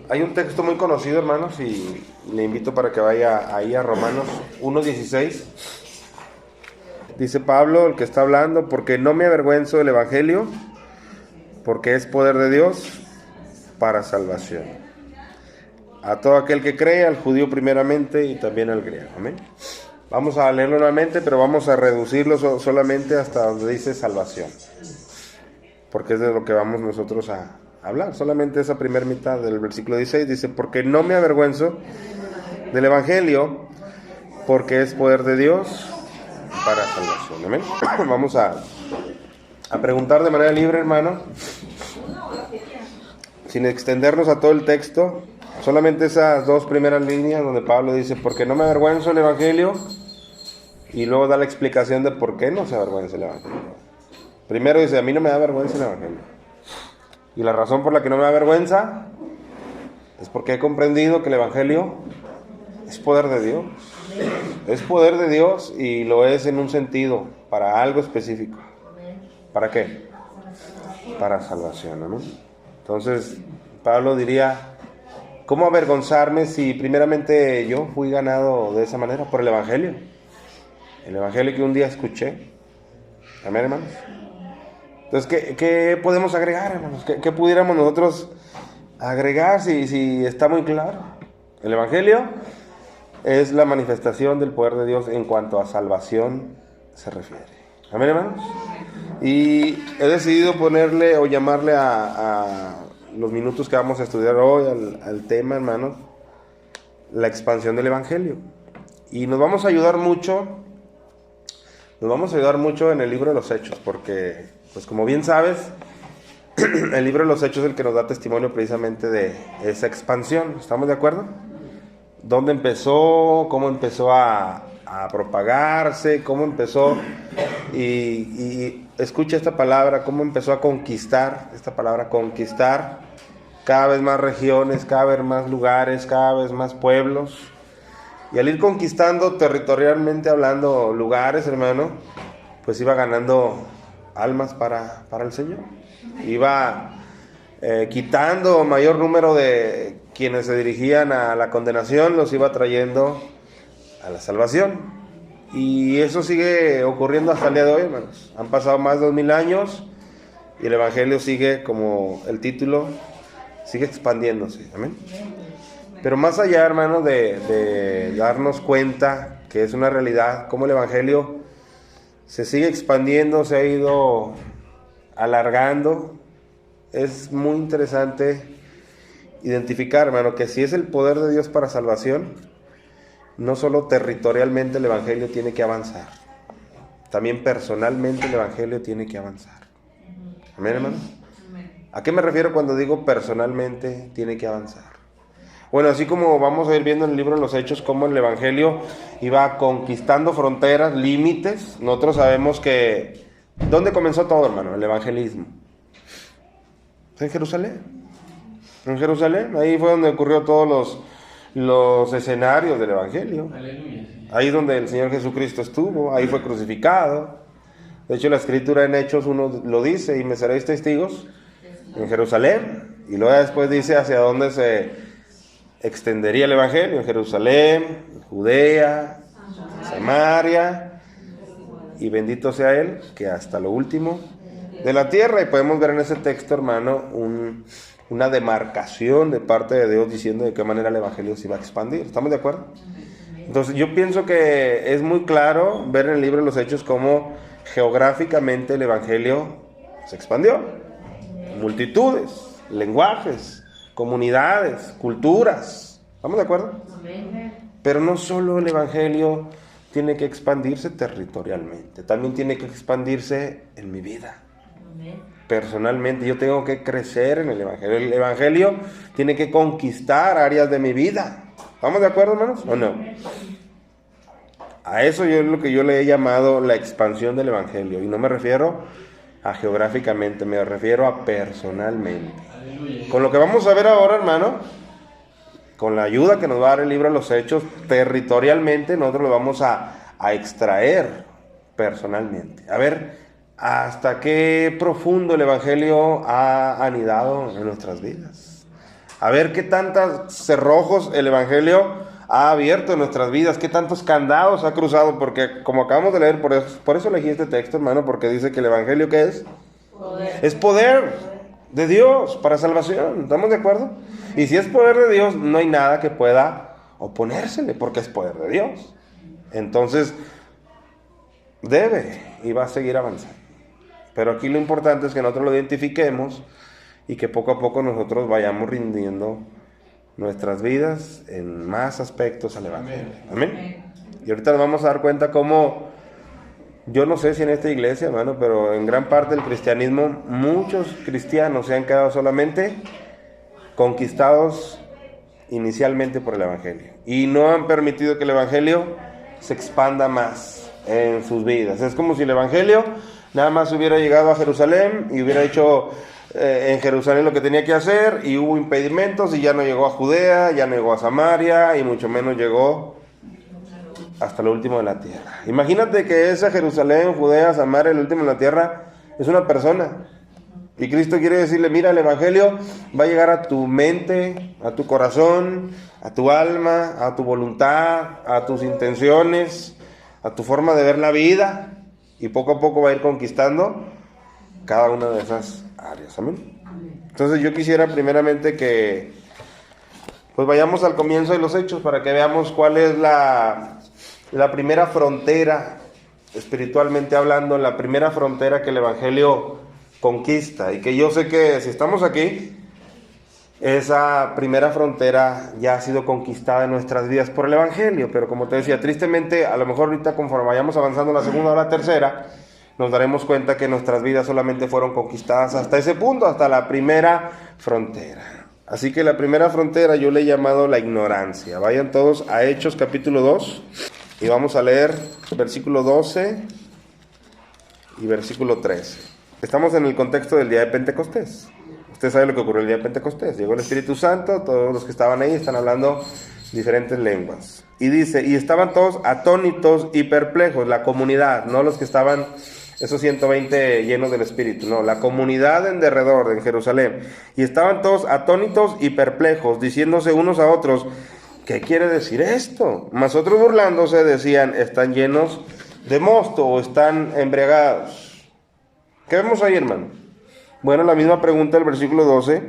Hay un texto muy conocido, hermanos, y le invito para que vaya ahí a Romanos 1:16. Dice Pablo, el que está hablando, porque no me avergüenzo del Evangelio, porque es poder de Dios para salvación. A todo aquel que cree, al judío primeramente y también al griego. Amén. Vamos a leerlo nuevamente, pero vamos a reducirlo solamente hasta donde dice salvación, porque es de lo que vamos nosotros a hablar. Solamente esa primera mitad del versículo 16 dice, porque no me avergüenzo del Evangelio, porque es poder de Dios para salvación. Amén. Vamos a preguntar de manera libre, hermano, sin extendernos a todo el texto, solamente esas dos primeras líneas donde Pablo dice, porque no me avergüenzo del Evangelio, y luego da la explicación de por qué no se avergüenza el Evangelio. Primero dice, a mí no me da vergüenza el Evangelio. Y la razón por la que no me da vergüenza es porque he comprendido que el Evangelio es poder de Dios. Es poder de Dios y lo es en un sentido, para algo específico. ¿Para qué? Para salvación, ¿no? Entonces, Pablo diría, ¿cómo avergonzarme si primeramente yo fui ganado de esa manera? Por el Evangelio. El Evangelio que un día escuché. Amén, hermanos. Entonces, ¿qué podemos agregar, hermanos? ¿Qué pudiéramos nosotros agregar si está muy claro? El Evangelio es la manifestación del poder de Dios en cuanto a salvación se refiere. Amén, hermanos. Y he decidido ponerle o llamarle a los minutos que vamos a estudiar hoy al tema, hermanos, la expansión del Evangelio. Y nos vamos a ayudar mucho en el libro de los Hechos, porque, pues como bien sabes, el libro de los Hechos es el que nos da testimonio precisamente de esa expansión. ¿Estamos de acuerdo? ¿Dónde empezó? ¿Cómo empezó a propagarse? ¿Cómo empezó? Y escucha esta palabra, cómo empezó a conquistar, esta palabra conquistar, cada vez más regiones, cada vez más lugares, cada vez más pueblos. Y al ir conquistando territorialmente hablando lugares, hermano, pues iba ganando almas para el Señor. Iba quitando mayor número de quienes se dirigían a la condenación, los iba trayendo a la salvación. Y eso sigue ocurriendo hasta el día de hoy, hermanos. Han pasado más de 2000 años y el Evangelio sigue, como el título, sigue expandiéndose. Amén. Pero más allá, hermanos, de darnos cuenta que es una realidad, cómo el Evangelio se sigue expandiendo, se ha ido alargando, es muy interesante identificar, hermano, que si es el poder de Dios para salvación, no solo territorialmente el Evangelio tiene que avanzar, también personalmente el Evangelio tiene que avanzar. Amén, hermano. ¿A qué me refiero cuando digo personalmente tiene que avanzar? Bueno, así como vamos a ir viendo en el libro de los Hechos cómo el Evangelio iba conquistando fronteras, límites, nosotros sabemos que ¿dónde comenzó todo, hermano? El evangelismo. ¿En Jerusalén? En Jerusalén, ahí fue donde ocurrió todos los escenarios del Evangelio. Aleluya. Ahí es donde el Señor Jesucristo estuvo, ahí fue crucificado. De hecho, la Escritura en Hechos 1 lo dice, y me seréis testigos en Jerusalén. Y luego después dice hacia dónde se extendería el Evangelio, en Jerusalén, Judea, Samaria, y bendito sea Él, que hasta lo último de la tierra. Y podemos ver en ese texto, hermano, una demarcación de parte de Dios diciendo de qué manera el Evangelio se iba a expandir. ¿Estamos de acuerdo? Entonces yo pienso que es muy claro ver en el libro de los Hechos cómo geográficamente el Evangelio se expandió. Multitudes, lenguajes, comunidades, culturas. ¿Estamos de acuerdo? Pero no solo el Evangelio tiene que expandirse territorialmente, también tiene que expandirse en mi vida. Personalmente, yo tengo que crecer en el Evangelio. El Evangelio tiene que conquistar áreas de mi vida. ¿Estamos de acuerdo, hermanos? ¿O no? A eso es lo que yo le he llamado la expansión del Evangelio. Y no me refiero a geográficamente, me refiero a personalmente. Con lo que vamos a ver ahora, hermano, con la ayuda que nos va a dar el libro de los Hechos, territorialmente nosotros lo vamos a extraer personalmente. A ver hasta qué profundo el Evangelio ha anidado en nuestras vidas. A ver qué tantos cerrojos el Evangelio ha abierto en nuestras vidas, qué tantos candados ha cruzado, porque como acabamos de leer, por eso elegí este texto, hermano, porque dice que el Evangelio, ¿qué es? Poder. Es poder de Dios para salvación, ¿estamos de acuerdo? Y si es poder de Dios, no hay nada que pueda oponérsele, porque es poder de Dios. Entonces, debe y va a seguir avanzando. Pero aquí lo importante es que nosotros lo identifiquemos y que poco a poco nosotros vayamos rindiendo nuestras vidas en más aspectos al Evangelio. Amén. Y ahorita nos vamos a dar cuenta cómo, yo no sé si en esta iglesia, hermano, pero en gran parte del cristianismo, muchos cristianos se han quedado solamente conquistados inicialmente por el Evangelio. Y no han permitido que el Evangelio se expanda más en sus vidas. Es como si el Evangelio nada más hubiera llegado a Jerusalén y hubiera hecho en Jerusalén lo que tenía que hacer, y hubo impedimentos y ya no llegó a Judea, ya no llegó a Samaria y mucho menos llegó hasta lo último de la tierra. Imagínate que esa Jerusalén, Judea, Samaria, el último de la tierra, es una persona. Y Cristo quiere decirle, mira, el Evangelio va a llegar a tu mente, a tu corazón, a tu alma, a tu voluntad, a tus intenciones, a tu forma de ver la vida, y poco a poco va a ir conquistando cada una de esas áreas. Amén. Entonces yo quisiera primeramente que pues vayamos al comienzo de los Hechos para que veamos cuál es la primera frontera, espiritualmente hablando, la primera frontera que el Evangelio conquista. Y que yo sé que si estamos aquí, esa primera frontera ya ha sido conquistada en nuestras vidas por el Evangelio. Pero como te decía, tristemente, a lo mejor ahorita conforme vayamos avanzando la segunda o la tercera, nos daremos cuenta que nuestras vidas solamente fueron conquistadas hasta ese punto, hasta la primera frontera. Así que la primera frontera yo le he llamado la ignorancia. Vayan todos a Hechos capítulo 2 y vamos a leer versículo 12 y versículo 13. Estamos en el contexto del día de Pentecostés. Usted sabe lo que ocurrió el día de Pentecostés. Llegó el Espíritu Santo, todos los que estaban ahí están hablando diferentes lenguas. Y dice, y estaban todos atónitos y perplejos, la comunidad, no los que estaban, esos 120 llenos del Espíritu, no, la comunidad en derredor, en Jerusalén. Y estaban todos atónitos y perplejos, diciéndose unos a otros, ¿qué quiere decir esto? Mas otros burlándose decían, están llenos de mosto o están embriagados. ¿Qué vemos ahí, hermano? Bueno, la misma pregunta del versículo 12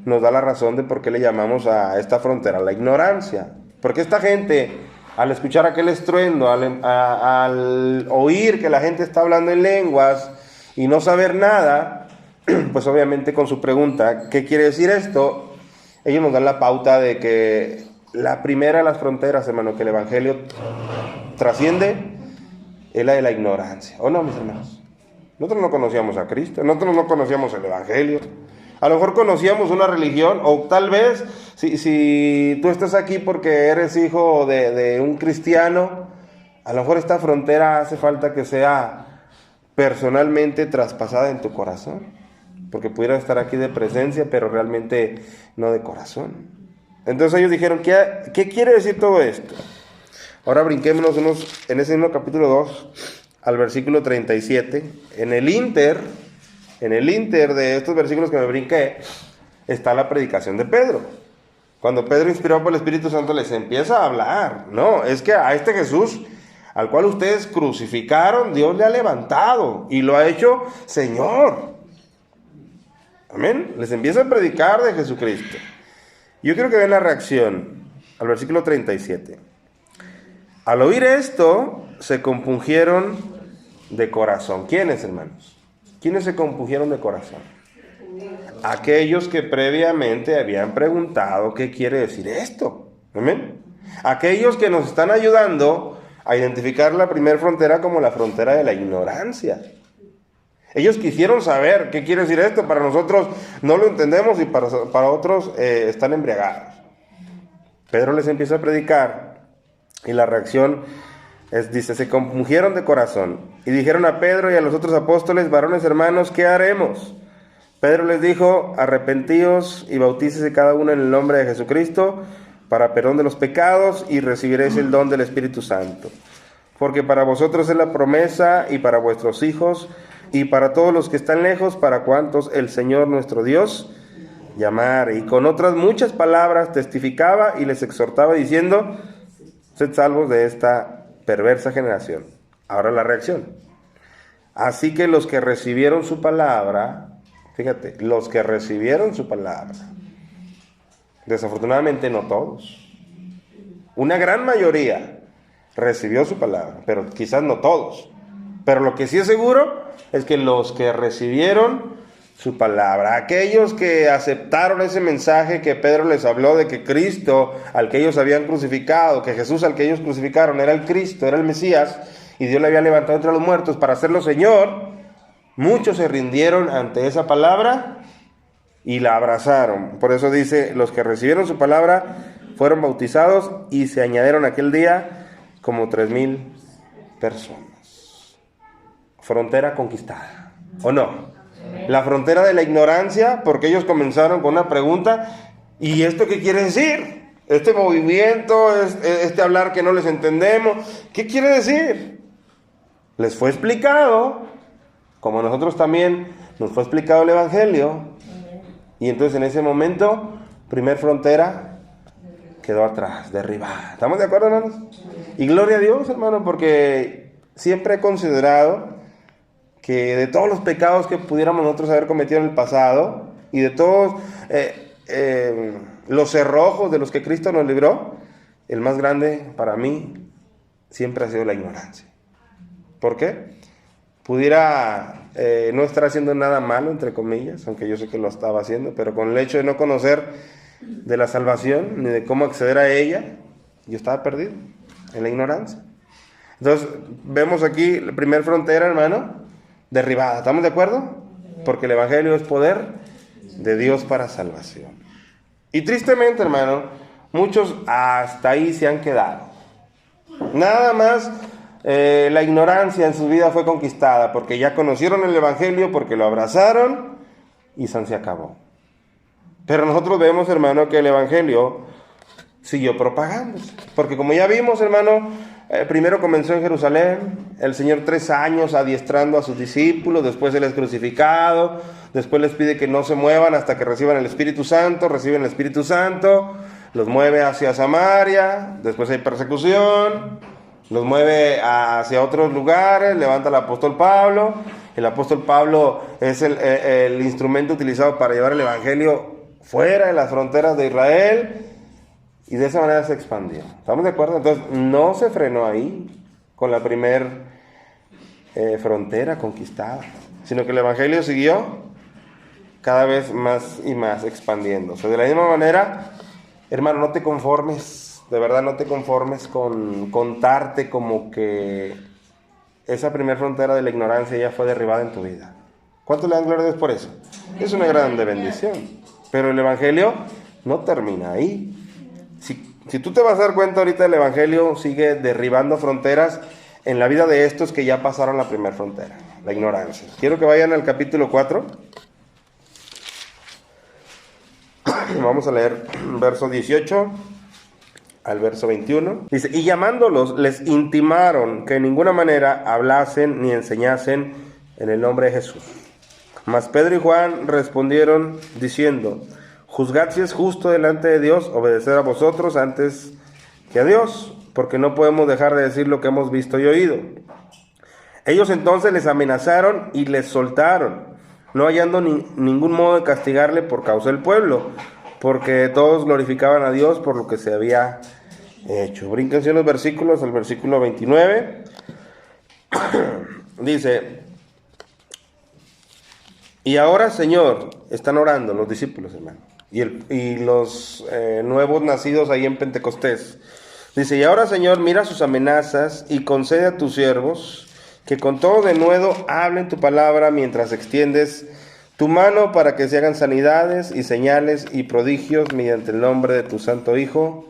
nos da la razón de por qué le llamamos a esta frontera la ignorancia. Porque esta gente, al escuchar aquel estruendo, al oír que la gente está hablando en lenguas y no saber nada, pues obviamente con su pregunta, ¿qué quiere decir esto? Ellos nos dan la pauta de que la primera de las fronteras, hermano, que el Evangelio trasciende, es la de la ignorancia. ¿O no, mis hermanos? Nosotros no conocíamos a Cristo, nosotros no conocíamos el Evangelio. A lo mejor conocíamos una religión, o tal vez, si tú estás aquí porque eres hijo de un cristiano, a lo mejor esta frontera hace falta que sea personalmente traspasada en tu corazón. Porque pudiera estar aquí de presencia, pero realmente no de corazón. Entonces ellos dijeron, ¿qué quiere decir todo esto? Ahora brinquémonos en ese mismo capítulo 2, al versículo 37. En el inter de estos versículos que me brinqué, está la predicación de Pedro. Cuando Pedro, inspirado por el Espíritu Santo, les empieza a hablar. No, es que a este Jesús, al cual ustedes crucificaron, Dios le ha levantado y lo ha hecho Señor. Amén. Les empieza a predicar de Jesucristo. Yo quiero que vean la reacción al versículo 37. Al oír esto, se compungieron de corazón. ¿Quiénes, hermanos? ¿Quiénes se compungieron de corazón? Aquellos que previamente habían preguntado qué quiere decir esto. Amén. Aquellos que nos están ayudando a identificar la primera frontera como la frontera de la ignorancia. Ellos quisieron saber qué quiere decir esto. Para nosotros no lo entendemos y para otros están embriagados. Pedro les empieza a predicar y la reacción dice, se compungieron de corazón y dijeron a Pedro y a los otros apóstoles, varones hermanos, ¿qué haremos? Pedro les dijo, arrepentíos y bautícese cada uno en el nombre de Jesucristo para perdón de los pecados y recibiréis el don del Espíritu Santo. Porque para vosotros es la promesa y para vuestros hijos, y para todos los que están lejos, para cuantos el Señor nuestro Dios llamare. Y con otras muchas palabras testificaba y les exhortaba diciendo: sed salvos de esta perversa generación. Ahora la reacción. Así que los que recibieron su palabra, fíjate, los que recibieron su palabra, desafortunadamente no todos, una gran mayoría recibió su palabra, pero quizás no todos. Pero lo que sí es seguro es que los que recibieron su palabra, aquellos que aceptaron ese mensaje que Pedro les habló de que Cristo al que ellos habían crucificado, que Jesús al que ellos crucificaron era el Cristo, era el Mesías, y Dios le había levantado entre los muertos para hacerlo Señor, muchos se rindieron ante esa palabra y la abrazaron. Por eso dice, los que recibieron su palabra fueron bautizados y se añadieron aquel día como 3,000 personas. Frontera conquistada, ¿o no? La frontera de la ignorancia, porque ellos comenzaron con una pregunta: ¿y esto qué quiere decir? Este movimiento, este hablar que no les entendemos, ¿qué quiere decir? Les fue explicado, como nosotros también nos fue explicado el Evangelio, y entonces en ese momento, primer frontera quedó atrás, derribada. ¿Estamos de acuerdo, hermanos? Y gloria a Dios, hermano, porque siempre he considerado que de todos los pecados que pudiéramos nosotros haber cometido en el pasado y de todos los cerrojos de los que Cristo nos libró, el más grande para mí siempre ha sido la ignorancia. ¿Por qué? Pudiera no estar haciendo nada malo, entre comillas, aunque yo sé que lo estaba haciendo, pero con el hecho de no conocer de la salvación ni de cómo acceder a ella, yo estaba perdido en la ignorancia. Entonces vemos aquí la primera frontera, hermano, derribada. ¿Estamos de acuerdo? Porque el Evangelio es poder de Dios para salvación. Y tristemente, hermano, muchos hasta ahí se han quedado. Nada más la ignorancia en su vida fue conquistada, porque ya conocieron el Evangelio, porque lo abrazaron y se acabó. Pero nosotros vemos, hermano, que el Evangelio siguió propagándose. Porque como ya vimos, hermano, primero comenzó en Jerusalén, el Señor 3 años adiestrando a sus discípulos, después Él es crucificado, después les pide que no se muevan hasta que reciban el Espíritu Santo, reciben el Espíritu Santo, los mueve hacia Samaria, después hay persecución, los mueve hacia otros lugares, levanta al apóstol Pablo. El apóstol Pablo es el instrumento utilizado para llevar el Evangelio fuera de las fronteras de Israel, y de esa manera se expandió. ¿Estamos de acuerdo? Entonces no se frenó ahí con la primer frontera conquistada, sino que el Evangelio siguió cada vez más y más expandiéndose. De la misma manera, hermano, no te conformes, de verdad no te conformes con contarte como que esa primera frontera de la ignorancia ya fue derribada en tu vida. ¿Cuánto le dan gloria a Dios por eso? Es una grande bendición. Pero el Evangelio no termina ahí. Si tú te vas a dar cuenta ahorita, el Evangelio sigue derribando fronteras en la vida de estos que ya pasaron la primera frontera, la ignorancia. Quiero que vayan al capítulo 4. Vamos a leer verso 18 al verso 21. Dice: y llamándolos les intimaron que en ninguna manera hablasen ni enseñasen en el nombre de Jesús. Mas Pedro y Juan respondieron diciendo: juzgad si es justo delante de Dios obedecer a vosotros antes que a Dios, porque no podemos dejar de decir lo que hemos visto y oído. Ellos entonces les amenazaron y les soltaron, no hallando ningún modo de castigarle por causa del pueblo, porque todos glorificaban a Dios por lo que se había hecho. Brínquense los versículos, al versículo 29. Dice: y ahora, Señor, están orando los discípulos, hermano, y los nuevos nacidos ahí en Pentecostés. Dice: y ahora, Señor, mira sus amenazas y concede a tus siervos que con todo denuedo hablen tu palabra mientras extiendes tu mano para que se hagan sanidades y señales y prodigios mediante el nombre de tu santo Hijo,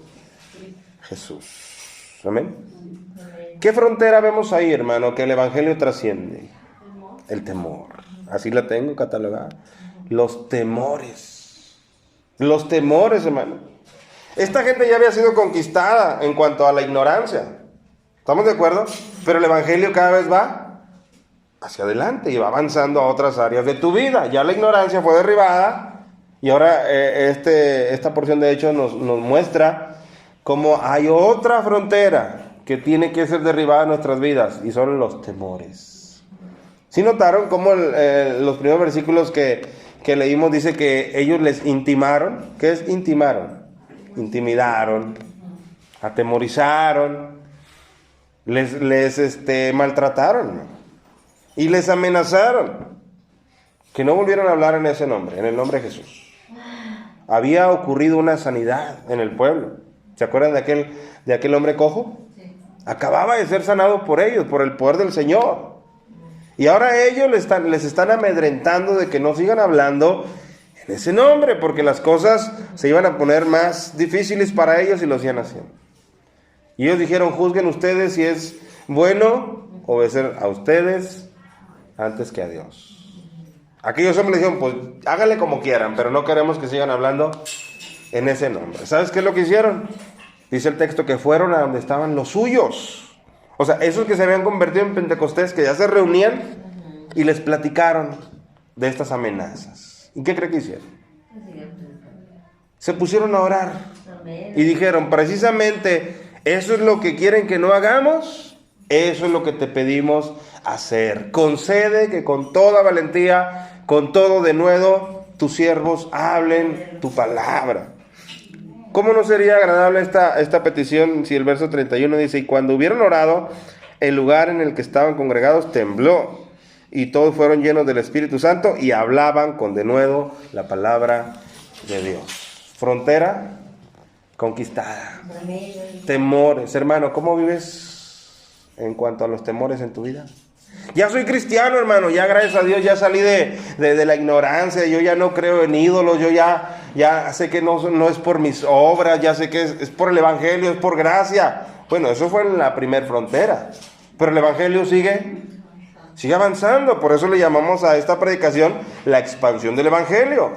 Jesús. Amén. ¿Qué frontera vemos ahí, hermano, que el Evangelio trasciende? El temor. Así la tengo catalogada. Los temores. Los temores, hermano. Esta gente ya había sido conquistada en cuanto a la ignorancia. ¿Estamos de acuerdo? Pero el Evangelio cada vez va hacia adelante y va avanzando a otras áreas de tu vida. Ya la ignorancia fue derribada y ahora esta porción de hecho nos muestra cómo hay otra frontera que tiene que ser derribada en nuestras vidas y son los temores. ¿Sí notaron cómo los primeros versículos que leímos dice que ellos les intimaron? ¿Qué es intimaron? Intimidaron, atemorizaron, les maltrataron y les amenazaron que no volvieran a hablar en ese nombre, en el nombre de Jesús. Había ocurrido una sanidad en el pueblo. ¿Se acuerdan de aquel hombre cojo? Sí. Acababa de ser sanado por ellos, por el poder del Señor. Y ahora ellos les están amedrentando de que no sigan hablando en ese nombre, porque las cosas se iban a poner más difíciles para ellos y lo sigan haciendo. Y ellos dijeron, juzguen ustedes si es bueno obedecer a ustedes antes que a Dios. Aquellos hombres dijeron, pues háganle como quieran, pero no queremos que sigan hablando en ese nombre. ¿Sabes qué es lo que hicieron? Dice el texto que fueron a donde estaban los suyos. O sea, esos que se habían convertido en Pentecostés, que ya se reunían y les platicaron de estas amenazas. ¿Y qué cree que hicieron? Se pusieron a orar y dijeron, precisamente, eso es lo que quieren que no hagamos, eso es lo que te pedimos hacer. Concede que con toda valentía, con todo denuedo, tus siervos hablen tu palabra. ¿Cómo no sería agradable esta petición si el verso 31 dice, y cuando hubieron orado, el lugar en el que estaban congregados tembló, y todos fueron llenos del Espíritu Santo y hablaban con denuedo la palabra de Dios? Frontera conquistada. Temores. Hermano, ¿cómo vives en cuanto a los temores en tu vida? Ya soy cristiano, hermano, ya gracias a Dios ya salí de la ignorancia, yo ya no creo en ídolos, yo ya sé que no es por mis obras, ya sé que es por el Evangelio, es por gracia. Bueno, eso fue en la primer frontera, pero el Evangelio sigue avanzando. Por eso le llamamos a esta predicación la expansión del Evangelio,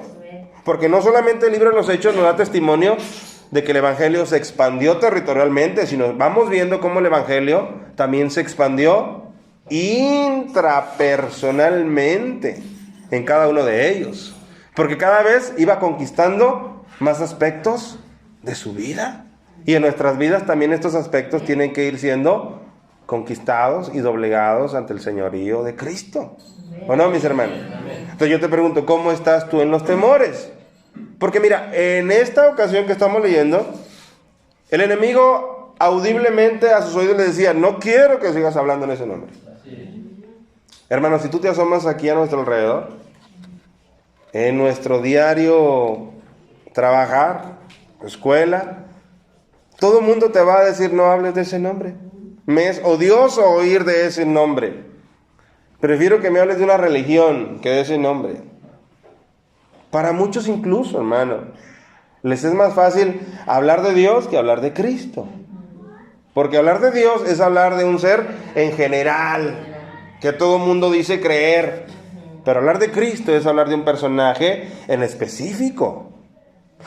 porque no solamente el libro de los Hechos nos da testimonio de que el Evangelio se expandió territorialmente, sino vamos viendo cómo el Evangelio también se expandió intrapersonalmente en cada uno de ellos, porque cada vez iba conquistando más aspectos de su vida, y en nuestras vidas también estos aspectos tienen que ir siendo conquistados y doblegados ante el señorío de Cristo. ¿O no, mis hermanos? Entonces yo te pregunto, ¿cómo estás tú en los temores? Porque mira, en esta ocasión que estamos leyendo, el enemigo audiblemente a sus oídos le decía, no quiero que sigas hablando en ese nombre. Hermanos, si tú te asomas aquí a nuestro alrededor, en nuestro diario trabajar, escuela, todo el mundo te va a decir, no hables de ese nombre. Me es odioso oír de ese nombre. Prefiero que me hables de una religión que de ese nombre. Para muchos incluso, hermano, les es más fácil hablar de Dios que hablar de Cristo. Porque hablar de Dios es hablar de un ser en general, que todo el mundo dice creer. Pero hablar de Cristo es hablar de un personaje en específico.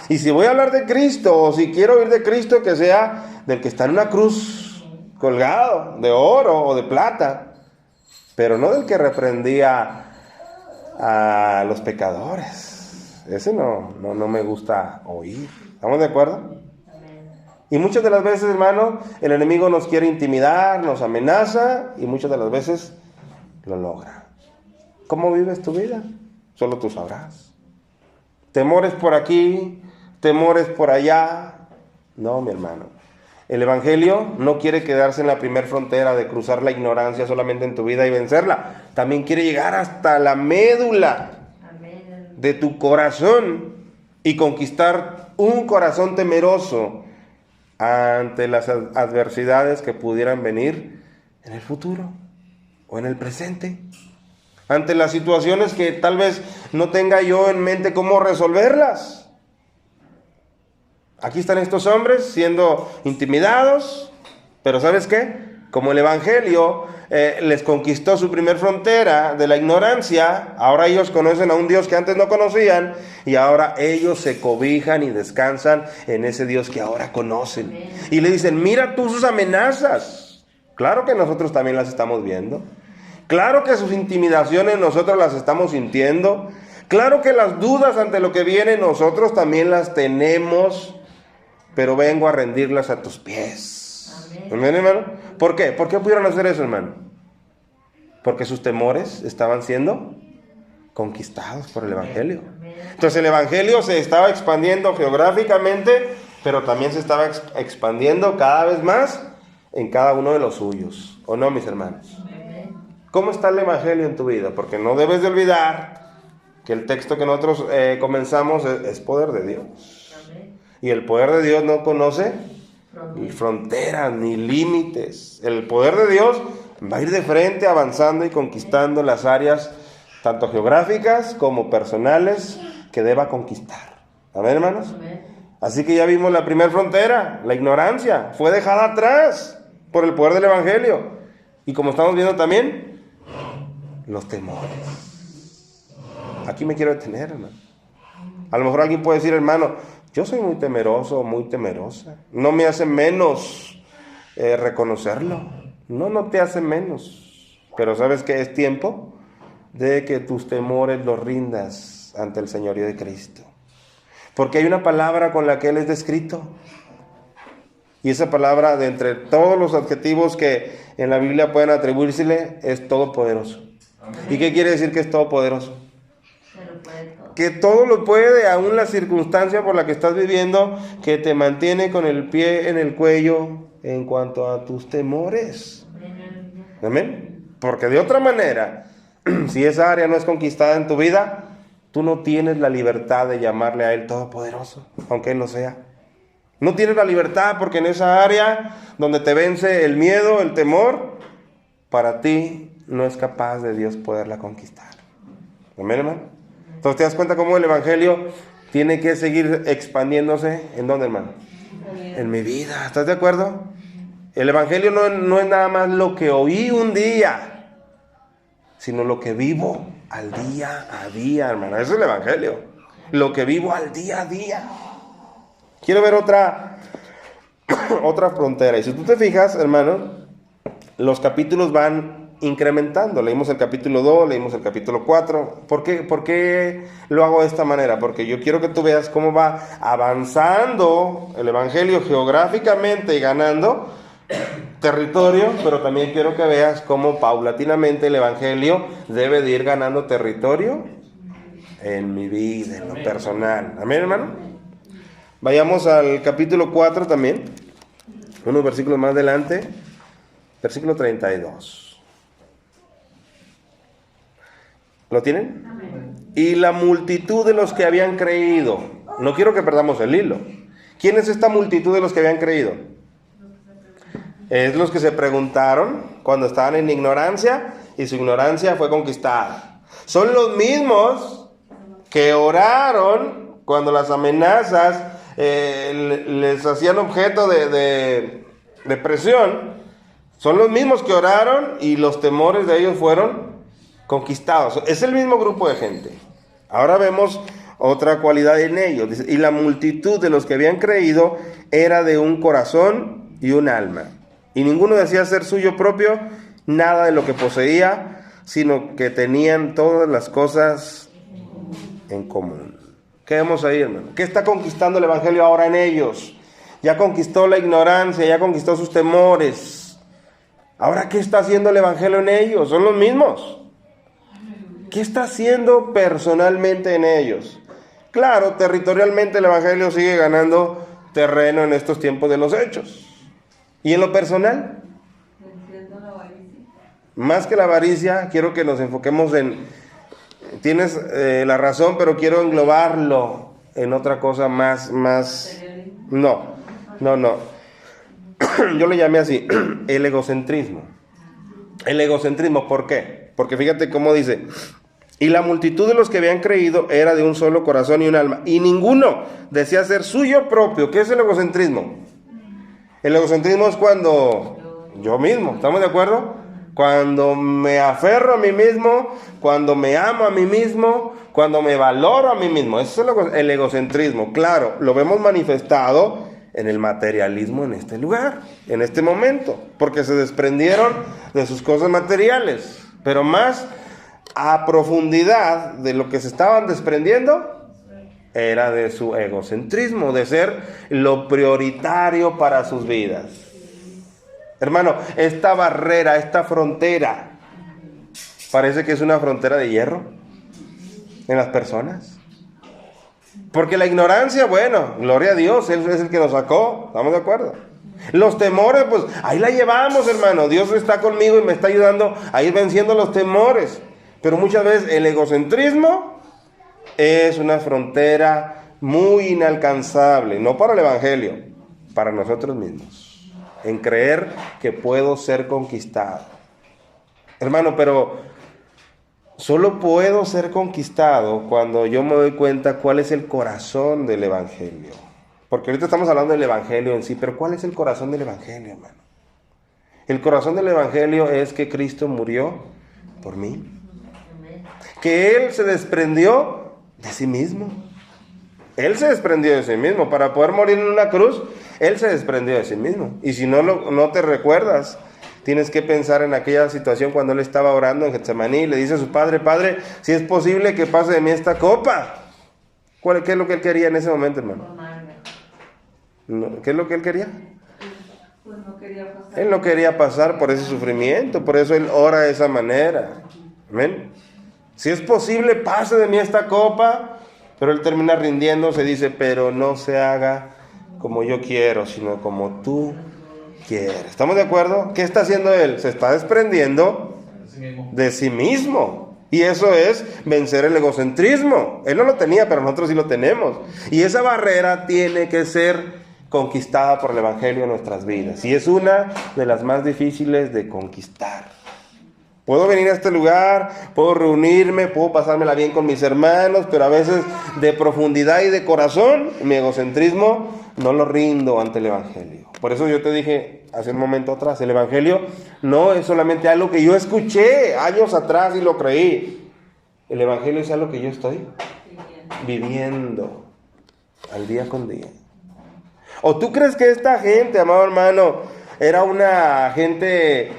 Y si voy a hablar de Cristo, o si quiero oír de Cristo, que sea del que está en una cruz colgado, de oro o de plata, pero no del que reprendía a los pecadores. Ese no me gusta oír. ¿Estamos de acuerdo? Y muchas de las veces, hermano, el enemigo nos quiere intimidar, nos amenaza, y muchas de las veces lo logra. ¿Cómo vives tu vida? Solo tú sabrás. Temores por aquí, temores por allá. No, mi hermano. El Evangelio no quiere quedarse en la primer frontera de cruzar la ignorancia solamente en tu vida y vencerla. También quiere llegar hasta la médula de tu corazón y conquistar un corazón temeroso ante las adversidades que pudieran venir en el futuro o en el presente, ante las situaciones que tal vez no tenga yo en mente cómo resolverlas. Aquí están estos hombres siendo intimidados, pero ¿sabes qué? Como el Evangelio les conquistó su primer frontera de la ignorancia, ahora ellos conocen a un Dios que antes no conocían, y ahora ellos se cobijan y descansan en ese Dios que ahora conocen. Y le dicen, mira tú sus amenazas. Claro que nosotros también las estamos viendo. Claro que sus intimidaciones nosotros las estamos sintiendo. Claro que las dudas ante lo que viene nosotros también las tenemos. Pero vengo a rendirlas a tus pies. Amén, hermano. ¿Por qué? ¿Por qué pudieron hacer eso, hermano? Porque sus temores estaban siendo conquistados por el Evangelio. Entonces el Evangelio se estaba expandiendo geográficamente, pero también se estaba expandiendo cada vez más en cada uno de los suyos. ¿O no, mis hermanos? ¿Cómo está el Evangelio en tu vida? Porque no debes de olvidar que el texto que nosotros comenzamos es poder de Dios. Y el poder de Dios no conoce ni fronteras ni límites. El poder de Dios va a ir de frente avanzando y conquistando las áreas tanto geográficas como personales que deba conquistar. ¿Amén, hermanos? Amén. Así que ya vimos la primera frontera, la ignorancia, fue dejada atrás por el poder del Evangelio. Y como estamos viendo también, los temores. Aquí me quiero detener, hermano. A lo mejor alguien puede decir, hermano, yo soy muy temeroso, muy temerosa. No me hace menos reconocerlo. No te hace menos. Pero ¿sabes qué? Es tiempo de que tus temores los rindas ante el señorío de Cristo. Porque hay una palabra con la que Él es descrito. Y esa palabra, de entre todos los adjetivos que en la Biblia pueden atribuírsele, es todopoderoso. Amén. ¿Y qué quiere decir que es todopoderoso? Que todo lo puede, aún la circunstancia por la que estás viviendo, que te mantiene con el pie en el cuello en cuanto a tus temores. Amén. Porque de otra manera, si esa área no es conquistada en tu vida, tú no tienes la libertad de llamarle a Él todopoderoso, aunque Él lo sea. No tienes la libertad porque en esa área donde te vence el miedo, el temor, para ti no es capaz de Dios poderla conquistar. Amén, hermano. Entonces te das cuenta cómo el Evangelio tiene que seguir expandiéndose. ¿En dónde, hermano? En mi vida. ¿Estás de acuerdo? El Evangelio no es nada más lo que oí un día, sino lo que vivo al día a día, hermano. Eso es el Evangelio. Lo que vivo al día a día. Quiero ver otra frontera. Y si tú te fijas, hermano, los capítulos van incrementando. Leímos el capítulo 2, leímos el capítulo 4. ¿Por qué lo hago de esta manera? Porque yo quiero que tú veas cómo va avanzando el Evangelio geográficamente y ganando territorio, pero también quiero que veas cómo paulatinamente el Evangelio debe de ir ganando territorio en mi vida, en lo personal. ¿Amén, hermano? Vayamos al capítulo 4 también, unos versículos más adelante, versículo 32. ¿Lo tienen? Amén. Y la multitud de los que habían creído. No quiero que perdamos el hilo. ¿Quién es esta multitud de los que habían creído? Es los que se preguntaron cuando estaban en ignorancia y su ignorancia fue conquistada. Son los mismos que oraron cuando las amenazas les hacían objeto de presión. Son los mismos que oraron y los temores de ellos fueron conquistados. Es el mismo grupo de gente. Ahora vemos otra cualidad en ellos. Dice, y la multitud de los que habían creído era de un corazón y un alma. Y ninguno decía ser suyo propio nada de lo que poseía, sino que tenían todas las cosas en común. ¿Qué vemos ahí, hermano? ¿Qué está conquistando el Evangelio ahora en ellos? Ya conquistó la ignorancia, ya conquistó sus temores. Ahora, ¿qué está haciendo el Evangelio en ellos? Son los mismos. ¿Qué está haciendo personalmente en ellos? Claro, territorialmente el Evangelio sigue ganando terreno en estos tiempos de los hechos. ¿Y en lo personal? Más que la avaricia, quiero que nos enfoquemos en... Tienes la razón, pero quiero englobarlo en otra cosa más... No. Yo le llamé así, el egocentrismo. El egocentrismo, ¿por qué? Porque fíjate cómo dice... Y la multitud de los que habían creído era de un solo corazón y un alma. Y ninguno decía ser suyo propio. ¿Qué es el egocentrismo? El egocentrismo es cuando yo mismo, ¿estamos de acuerdo? Cuando me aferro a mí mismo, cuando me amo a mí mismo, cuando me valoro a mí mismo. Eso es el egocentrismo. Claro, lo vemos manifestado en el materialismo en este lugar, en este momento. Porque se desprendieron de sus cosas materiales. Pero más a profundidad de lo que se estaban desprendiendo era de su egocentrismo, de ser lo prioritario para sus vidas. Hermano, esta barrera, esta frontera, parece que es una frontera de hierro en las personas. Porque la ignorancia, bueno, gloria a Dios, Él es el que nos sacó, ¿estamos de acuerdo? Los temores, pues ahí la llevamos, hermano. Dios está conmigo y me está ayudando a ir venciendo los temores. Pero muchas veces el egocentrismo es una frontera muy inalcanzable, no para el evangelio, para nosotros mismos, en creer que puedo ser conquistado. Hermano, pero solo puedo ser conquistado cuando yo me doy cuenta cuál es el corazón del evangelio. Porque ahorita estamos hablando del evangelio en sí, pero ¿cuál es el corazón del evangelio, hermano? El corazón del evangelio es que Cristo murió por mí. Que Él se desprendió de sí mismo. Él se desprendió de sí mismo. Para poder morir en una cruz, Él se desprendió de sí mismo. Y si no te recuerdas, tienes que pensar en aquella situación cuando Él estaba orando en Getsemaní y le dice a su Padre: Padre, si es posible que pase de mí esta copa. ¿Qué es lo que Él quería en ese momento, hermano? ¿Qué es lo que Él quería? Pues no quería pasar. Él no quería pasar por ese sufrimiento, por eso Él ora de esa manera. Amén. Si es posible, pase de mí esta copa. Pero Él termina rindiéndose, dice: pero no se haga como yo quiero, sino como tú quieres. ¿Estamos de acuerdo? ¿Qué está haciendo Él? Se está desprendiendo de sí mismo. Y eso es vencer el egocentrismo. Él no lo tenía, pero nosotros sí lo tenemos. Y esa barrera tiene que ser conquistada por el evangelio en nuestras vidas. Y es una de las más difíciles de conquistar. Puedo venir a este lugar, puedo reunirme, puedo pasármela bien con mis hermanos, pero a veces de profundidad y de corazón, mi egocentrismo no lo rindo ante el evangelio. Por eso yo te dije hace un momento atrás, el evangelio no es solamente algo que yo escuché años atrás y lo creí. El evangelio es algo que yo estoy viviendo al día con día. ¿O tú crees que esta gente, amado hermano, era una gente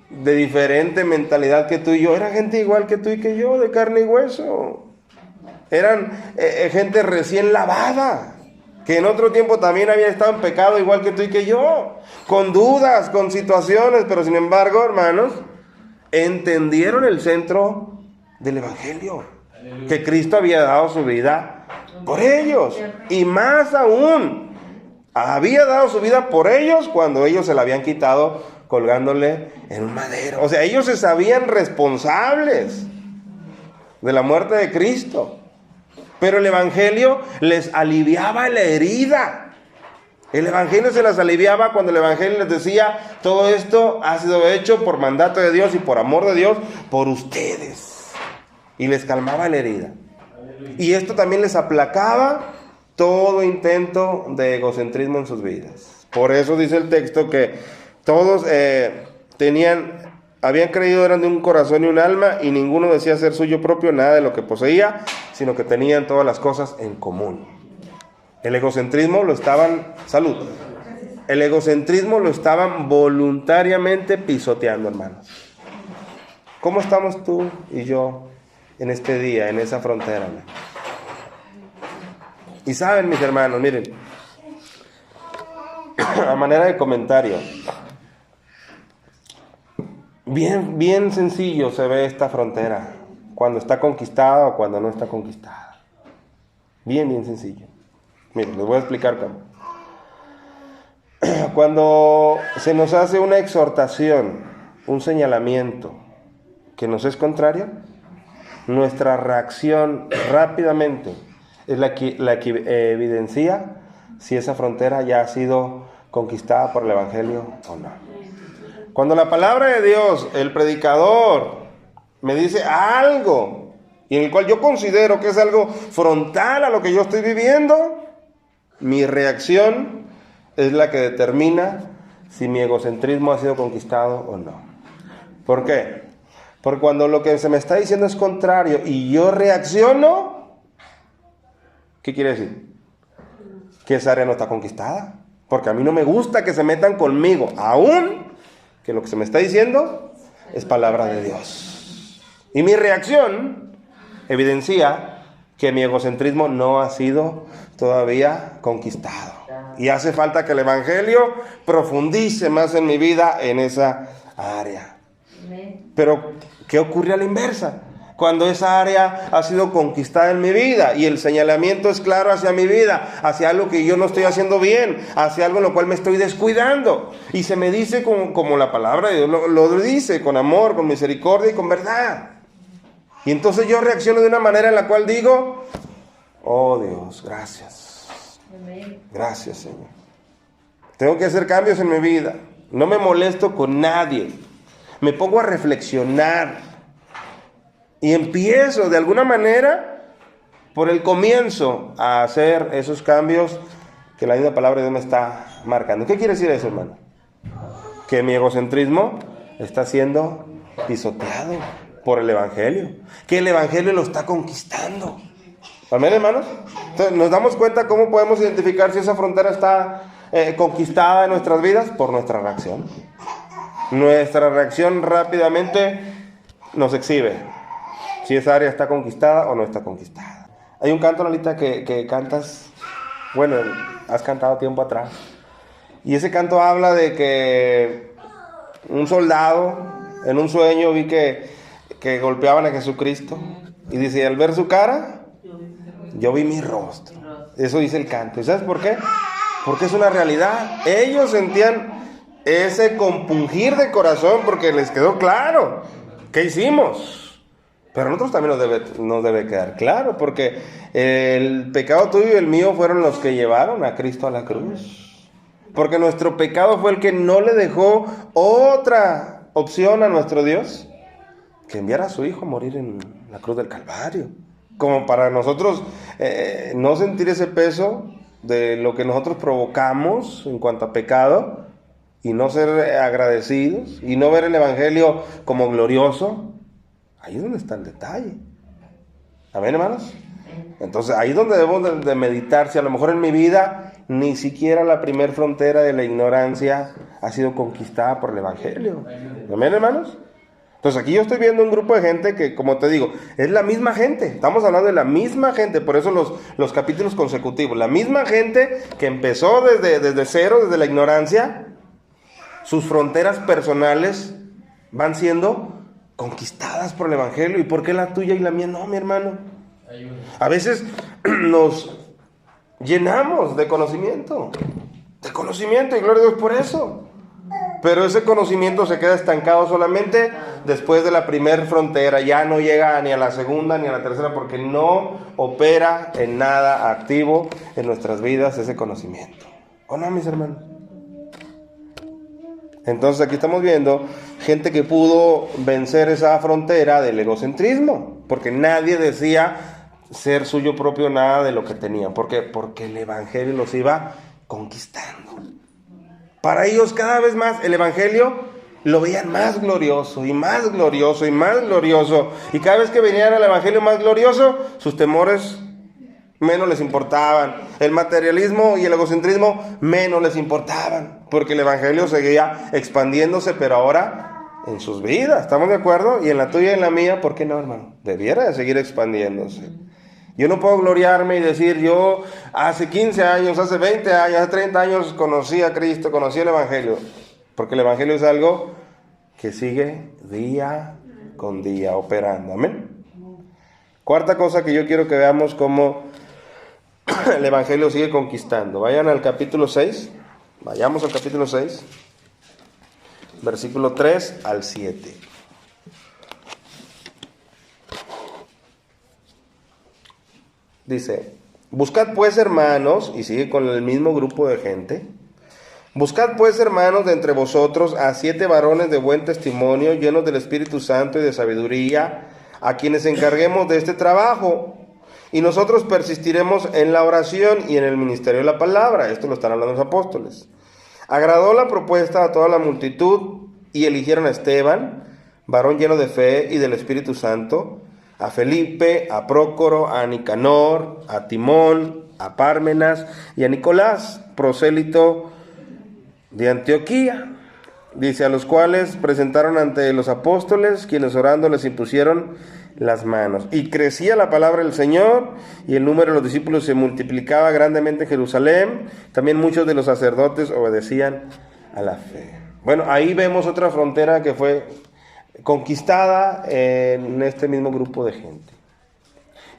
de diferente mentalidad que tú y yo? Era gente igual que tú y que yo, de carne y hueso. Eran gente recién lavada, que en otro tiempo también había estado en pecado igual que tú y que yo, con dudas, con situaciones, pero sin embargo, hermanos, entendieron el centro del evangelio, que Cristo había dado su vida por ellos, y más aún, había dado su vida por ellos cuando ellos se la habían quitado colgándole en un madero. O sea, ellos se sabían responsables de la muerte de Cristo, pero el evangelio les aliviaba la herida. El evangelio se las aliviaba cuando el evangelio les decía: todo esto ha sido hecho por mandato de Dios y por amor de Dios por ustedes, y les calmaba la herida. Y esto también les aplacaba todo intento de egocentrismo en sus vidas. Por eso dice el texto que todos habían creído, eran de un corazón y un alma, y ninguno decía ser suyo propio nada de lo que poseía, sino que tenían todas las cosas en común. El egocentrismo lo estaban, el egocentrismo lo estaban voluntariamente pisoteando, hermanos. ¿Cómo estamos tú y yo en este día, en esa frontera, hermano? Y saben, mis hermanos, miren, a manera de comentario, bien sencillo se ve esta frontera, cuando está conquistada o cuando no está conquistada. Bien sencillo. Miren, les voy a explicar cómo. Cuando se nos hace una exhortación, un señalamiento que nos es contrario, nuestra reacción rápidamente es la que evidencia si esa frontera ya ha sido conquistada por el evangelio o no. Cuando la palabra de Dios, el predicador, me dice algo y en el cual yo considero que es algo frontal a lo que yo estoy viviendo, mi reacción es la que determina si mi egocentrismo ha sido conquistado o no. ¿Por qué? Porque cuando lo que se me está diciendo es contrario y yo reacciono, ¿qué quiere decir? Que esa área no está conquistada. Porque a mí no me gusta que se metan conmigo, aún que lo que se me está diciendo es palabra de Dios. Y mi reacción evidencia que mi egocentrismo no ha sido todavía conquistado. Y hace falta que el Evangelio profundice más en mi vida en esa área. Pero, ¿qué ocurre a la inversa? Cuando esa área ha sido conquistada en mi vida y el señalamiento es claro hacia mi vida, hacia algo que yo no estoy haciendo bien, hacia algo en lo cual me estoy descuidando. Y se me dice como la palabra de Dios lo dice, con amor, con misericordia y con verdad. Y entonces yo reacciono de una manera en la cual digo, oh Dios, gracias. Gracias, Señor. Tengo que hacer cambios en mi vida. No me molesto con nadie. Me pongo a reflexionar. Y empiezo de alguna manera, por el comienzo, a hacer esos cambios que la misma palabra de Dios me está marcando. ¿Qué quiere decir eso, hermano? Que mi egocentrismo está siendo pisoteado por el Evangelio. Que el Evangelio lo está conquistando. ¿Amén, hermanos? Entonces, nos damos cuenta cómo podemos identificar si esa frontera está conquistada en nuestras vidas por nuestra reacción. Nuestra reacción rápidamente nos exhibe si esa área está conquistada o no está conquistada. Hay un canto, Lolita, que cantas, bueno, has cantado tiempo atrás. Y ese canto habla de que un soldado en un sueño vi que golpeaban a Jesucristo. Y dice, al ver su cara, yo vi mi rostro. Eso dice el canto. ¿Y sabes por qué? Porque es una realidad. Ellos sentían ese compungir de corazón porque les quedó claro qué hicimos. Pero a nosotros también nos debe quedar claro, porque el pecado tuyo y el mío fueron los que llevaron a Cristo a la cruz. Porque nuestro pecado fue el que no le dejó otra opción a nuestro Dios que enviar a su Hijo a morir en la cruz del Calvario. Como para nosotros no sentir ese peso de lo que nosotros provocamos en cuanto a pecado y no ser agradecidos y no ver el Evangelio como glorioso. Ahí es donde está el detalle. ¿Amén, hermanos? Entonces ahí es donde debemos de meditar si a lo mejor en mi vida ni siquiera la primer frontera de la ignorancia ha sido conquistada por el Evangelio. ¿Amén, hermanos? Entonces aquí yo estoy viendo un grupo de gente que, como te digo, es la misma gente. Estamos hablando de la misma gente, por eso los capítulos consecutivos. La misma gente que empezó desde cero, desde la ignorancia. Sus fronteras personales van siendo conquistadas por el Evangelio. ¿Y por qué la tuya y la mía no, mi hermano? A veces nos llenamos de conocimiento, y gloria a Dios por eso. Pero ese conocimiento se queda estancado solamente después de la primera frontera. Ya no llega ni a la segunda ni a la tercera porque no opera en nada activo en nuestras vidas ese conocimiento. ¿O no, mis hermanos? Entonces aquí estamos viendo gente que pudo vencer esa frontera del egocentrismo. Porque nadie decía ser suyo propio nada de lo que tenían. ¿Por qué? Porque el Evangelio los iba conquistando. Para ellos cada vez más el Evangelio lo veían más glorioso y más glorioso y más glorioso. Y cada vez que venían al Evangelio más glorioso, sus temores menos les importaban. El materialismo y el egocentrismo menos les importaban. Porque el Evangelio seguía expandiéndose, pero ahora en sus vidas. ¿Estamos de acuerdo? Y en la tuya y en la mía, ¿por qué no, hermano? Debiera de seguir expandiéndose. Yo no puedo gloriarme y decir, yo hace 15 años, hace 20 años, hace 30 años conocí a Cristo, conocí el Evangelio. Porque el Evangelio es algo que sigue día con día operando. Amén. Cuarta cosa que yo quiero que veamos cómo el Evangelio sigue conquistando. Vayan al capítulo 6. Vayamos al capítulo 6. Versículo 3 al 7. Dice, buscad pues, hermanos, y sigue con el mismo grupo de gente. Buscad pues, hermanos, de entre vosotros a 7 varones de buen testimonio, llenos del Espíritu Santo y de sabiduría, a quienes encarguemos de este trabajo. Y nosotros persistiremos en la oración y en el ministerio de la palabra. Esto lo están hablando los apóstoles. Agradó la propuesta a toda la multitud y eligieron a Esteban, varón lleno de fe y del Espíritu Santo, a Felipe, a Prócoro, a Nicanor, a Timón, a Pármenas y a Nicolás, prosélito de Antioquía. Dice, a los cuales presentaron ante los apóstoles, quienes orando les impusieron las manos. Y crecía la palabra del Señor, y el número de los discípulos se multiplicaba grandemente en Jerusalén. También muchos de los sacerdotes obedecían a la fe. Bueno, ahí vemos otra frontera que fue conquistada en este mismo grupo de gente.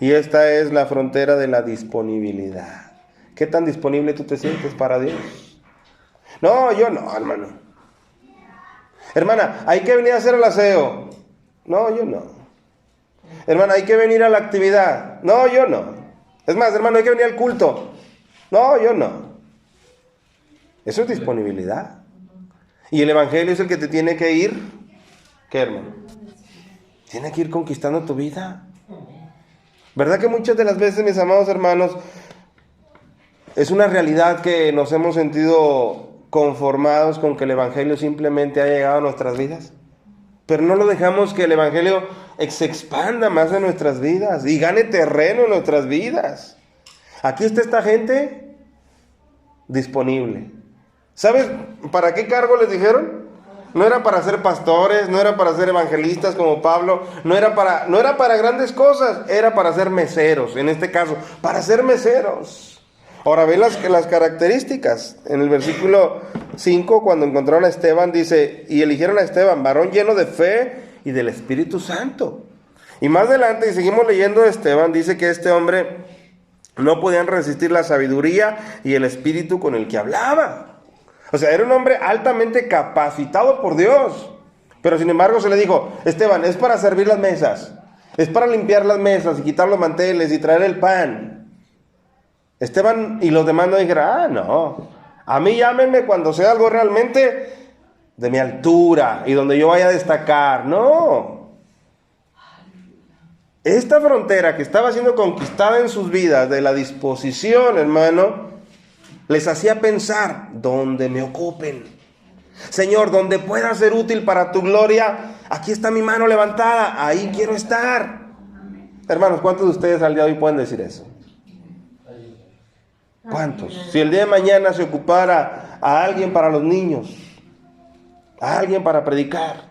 Y esta es la frontera de la disponibilidad. ¿Qué tan disponible tú te sientes para Dios? No, yo no, hermano. Hermana, hay que venir a hacer el aseo. No, yo no. Hermana, hay que venir a la actividad. No, yo no. Es más, hermano, hay que venir al culto. No, yo no. Eso es disponibilidad. Y el evangelio es el que te tiene que ir. ¿Qué, hermano? Tiene que ir conquistando tu vida. ¿Verdad que muchas de las veces, mis amados hermanos, es una realidad que nos hemos sentido conformados con que el evangelio simplemente ha llegado a nuestras vidas? Pero no lo dejamos que el evangelio se expanda más en nuestras vidas y gane terreno en nuestras vidas. Aquí está esta gente disponible. ¿Sabes para qué cargo les dijeron? No era para ser pastores, no era para ser evangelistas como Pablo, no era para grandes cosas, era para ser meseros, en este caso, para ser meseros. Ahora ve las características. En el versículo 5, cuando encontraron a Esteban, dice, y eligieron a Esteban, varón lleno de fe y del Espíritu Santo. Y más adelante, y seguimos leyendo de Esteban, dice que este hombre no podían resistir la sabiduría y el espíritu con el que hablaba. O sea, era un hombre altamente capacitado por Dios. Pero sin embargo se le dijo, Esteban, es para servir las mesas, es para limpiar las mesas y quitar los manteles y traer el pan. Esteban y los demás no dijeron, no, a mí llámenme cuando sea algo realmente de mi altura y donde yo vaya a destacar. No. Esta frontera que estaba siendo conquistada en sus vidas de la disposición, hermano, les hacía pensar, donde me ocupen. Señor, donde pueda ser útil para tu gloria, aquí está mi mano levantada, ahí quiero estar. Hermanos, ¿cuántos de ustedes al día de hoy pueden decir eso? ¿Cuántos? Si el día de mañana se ocupara a alguien para los niños, a alguien para predicar,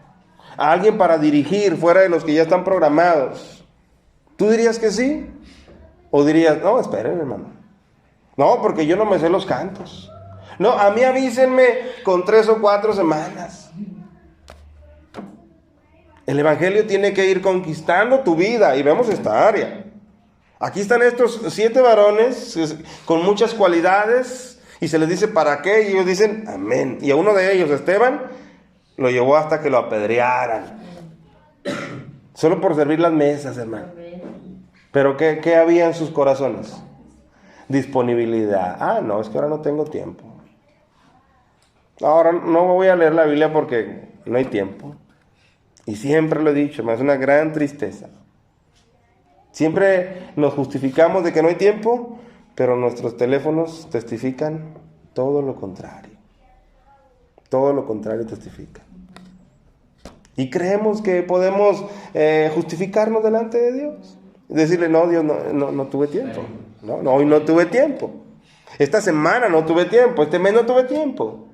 a alguien para dirigir fuera de los que ya están programados, ¿tú dirías que sí? ¿O dirías, no, esperen, hermano? No, porque yo no me sé los cantos. No, a mí avísenme con 3 o 4 semanas. El evangelio tiene que ir conquistando tu vida y vemos esta área. Aquí están estos 7 varones con muchas cualidades y se les dice ¿para qué? Y ellos dicen amén. Y a uno de ellos, Esteban, lo llevó hasta que lo apedrearan. Solo por servir las mesas, hermano. Pero ¿qué había en sus corazones? Disponibilidad. Ah, no, es que ahora no tengo tiempo. Ahora no voy a leer la Biblia porque no hay tiempo. Y siempre lo he dicho, me hace una gran tristeza. Siempre nos justificamos de que no hay tiempo, pero nuestros teléfonos testifican todo lo contrario. Todo lo contrario testifican. Y creemos que podemos justificarnos delante de Dios. Decirle, no, Dios, no tuve tiempo. No, hoy no tuve tiempo. Esta semana no tuve tiempo. Este mes no tuve tiempo.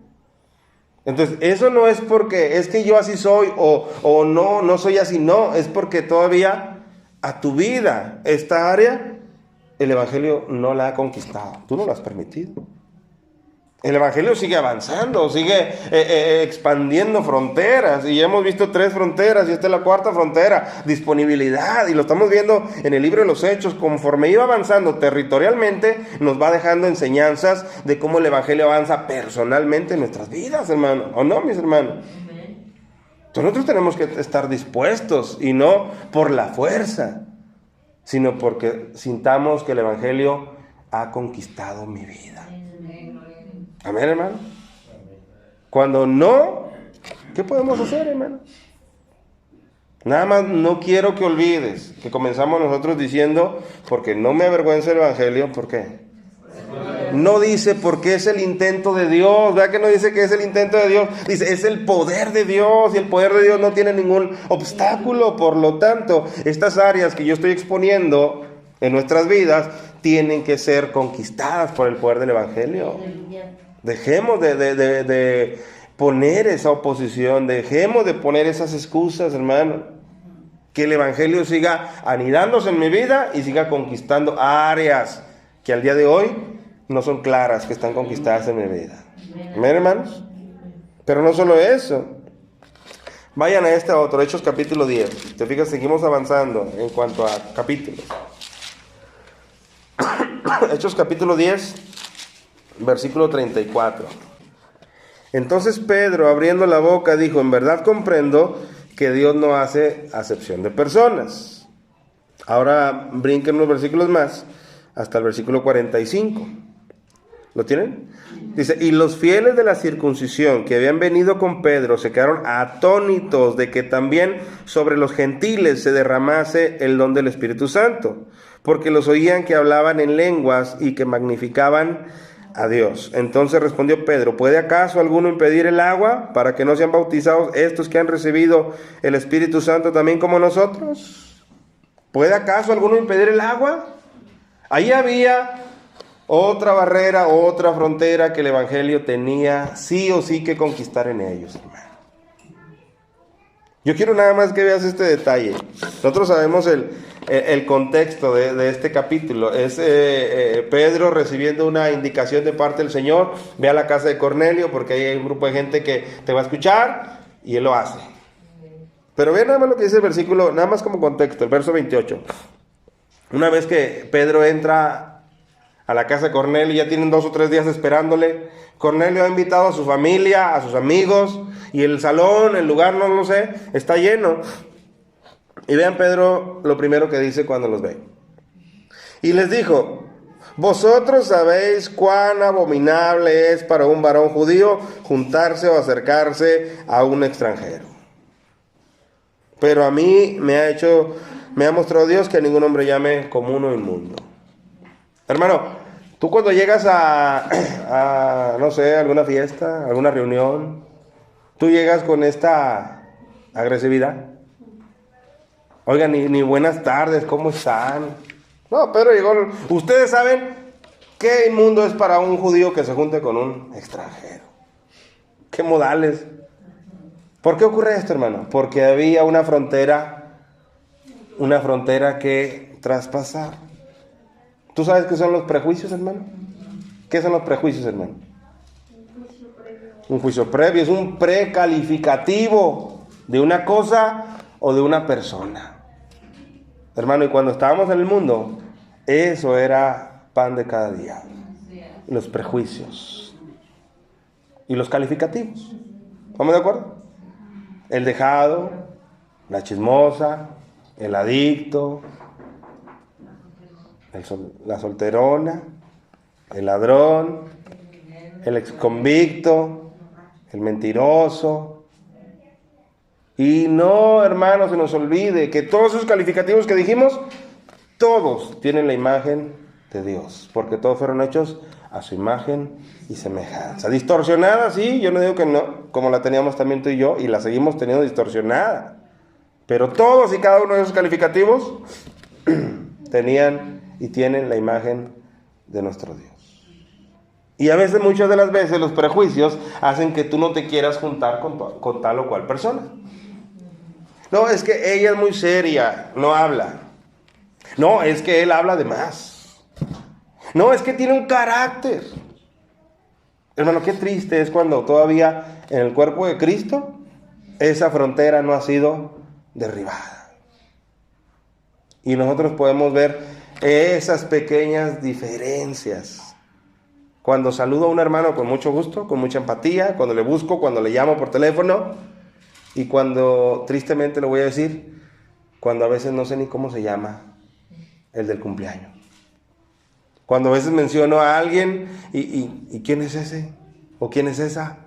Entonces, eso no es porque es que yo así soy o no soy así. No, es porque todavía a tu vida, esta área, el evangelio no la ha conquistado. Tú no lo has permitido. El evangelio sigue avanzando, sigue expandiendo fronteras. Y hemos visto 3 fronteras y esta es la 4ª frontera, disponibilidad. Y lo estamos viendo en el libro de los Hechos. Conforme iba avanzando territorialmente, nos va dejando enseñanzas de cómo el evangelio avanza personalmente en nuestras vidas, hermano. ¿O no, mis hermanos? Nosotros tenemos que estar dispuestos y no por la fuerza, sino porque sintamos que el evangelio ha conquistado mi vida. Amén, hermano. Cuando no, ¿qué podemos hacer, hermano? Nada más no quiero que olvides que comenzamos nosotros diciendo, porque no me avergüenza el evangelio. ¿Por qué? No dice porque es el intento de Dios. ¿Verdad que no dice que es el intento de Dios? Dice, es el poder de Dios. Y el poder de Dios no tiene ningún obstáculo. Por lo tanto, estas áreas que yo estoy exponiendo en nuestras vidas tienen que ser conquistadas por el poder del evangelio. Dejemos de poner esa oposición, dejemos de poner esas excusas, hermano. Que el Evangelio siga anidándose en mi vida y siga conquistando áreas que al día de hoy no son claras, que están conquistadas en mi vida. Amén, hermanos. Pero no solo eso. Vayan a este otro, Hechos capítulo 10. Te fijas, seguimos avanzando en cuanto a capítulos. Hechos capítulo 10, versículo 34. Entonces Pedro, abriendo la boca, dijo: en verdad comprendo que Dios no hace acepción de personas. Ahora brinquen unos versículos más, hasta el versículo 45. ¿Lo tienen? Dice: y los fieles de la circuncisión que habían venido con Pedro se quedaron atónitos de que también sobre los gentiles se derramase el don del Espíritu Santo, porque los oían que hablaban en lenguas y que magnificaban a Dios. Entonces respondió Pedro: ¿puede acaso alguno impedir el agua para que no sean bautizados estos que han recibido el Espíritu Santo también como nosotros? ¿Puede acaso alguno impedir el agua? Ahí había otra barrera, otra frontera que el Evangelio tenía sí o sí que conquistar en ellos, hermano. Yo quiero nada más que veas este detalle. Nosotros sabemos el contexto de este capítulo. Es Pedro recibiendo una indicación de parte del Señor: ve a la casa de Cornelio porque ahí hay un grupo de gente que te va a escuchar, y él lo hace. Pero vean nada más lo que dice el versículo, nada más como contexto, el verso 28. Una vez que Pedro entra a la casa de Cornelio, ya tienen 2 o 3 días esperándole. Cornelio ha invitado a su familia, a sus amigos, y el salón, el lugar, no lo sé, está lleno. Y vean Pedro lo primero que dice cuando los ve. Y les dijo: vosotros sabéis cuán abominable es para un varón judío juntarse o acercarse a un extranjero. Pero a mí me ha mostrado Dios que a ningún hombre llame común o inmundo. Hermano, tú cuando llegas a no sé, alguna fiesta, alguna reunión, tú llegas con esta agresividad. Oigan, ni buenas tardes, ¿cómo están? No, Pedro llegó. Ustedes saben qué inmundo es para un judío que se junte con un extranjero. ¿Qué modales? ¿Por qué ocurre esto, hermano? Porque había una frontera que traspasar. ¿Tú sabes qué son los prejuicios, hermano? ¿Qué son los prejuicios, hermano? Un juicio previo, es un precalificativo de una cosa o de una persona. Hermano, y cuando estábamos en el mundo, eso era pan de cada día. Los prejuicios y los calificativos. ¿Estamos de acuerdo? El dejado, la chismosa, el adicto, la solterona, el ladrón, el exconvicto, el mentiroso. Y no, hermanos, se nos olvide que todos esos calificativos que dijimos, todos tienen la imagen de Dios, porque todos fueron hechos a su imagen y semejanza. Distorsionada, sí, yo no digo que no, como la teníamos también tú y yo, y la seguimos teniendo distorsionada. Pero todos y cada uno de esos calificativos tenían y tienen la imagen de nuestro Dios. Y a veces, muchas de las veces, los prejuicios hacen que tú no te quieras juntar con tal o cual persona. No, es que ella es muy seria, no habla. No, es que él habla de más. No, es que tiene un carácter. Hermano, qué triste es cuando todavía en el cuerpo de Cristo esa frontera no ha sido derribada. Y nosotros podemos ver esas pequeñas diferencias. Cuando saludo a un hermano con mucho gusto, con mucha empatía, cuando le busco, cuando le llamo por teléfono, y cuando, tristemente lo voy a decir, cuando a veces no sé ni cómo se llama el del cumpleaños. Cuando a veces menciono a alguien y ¿quién es ese? ¿O quién es esa?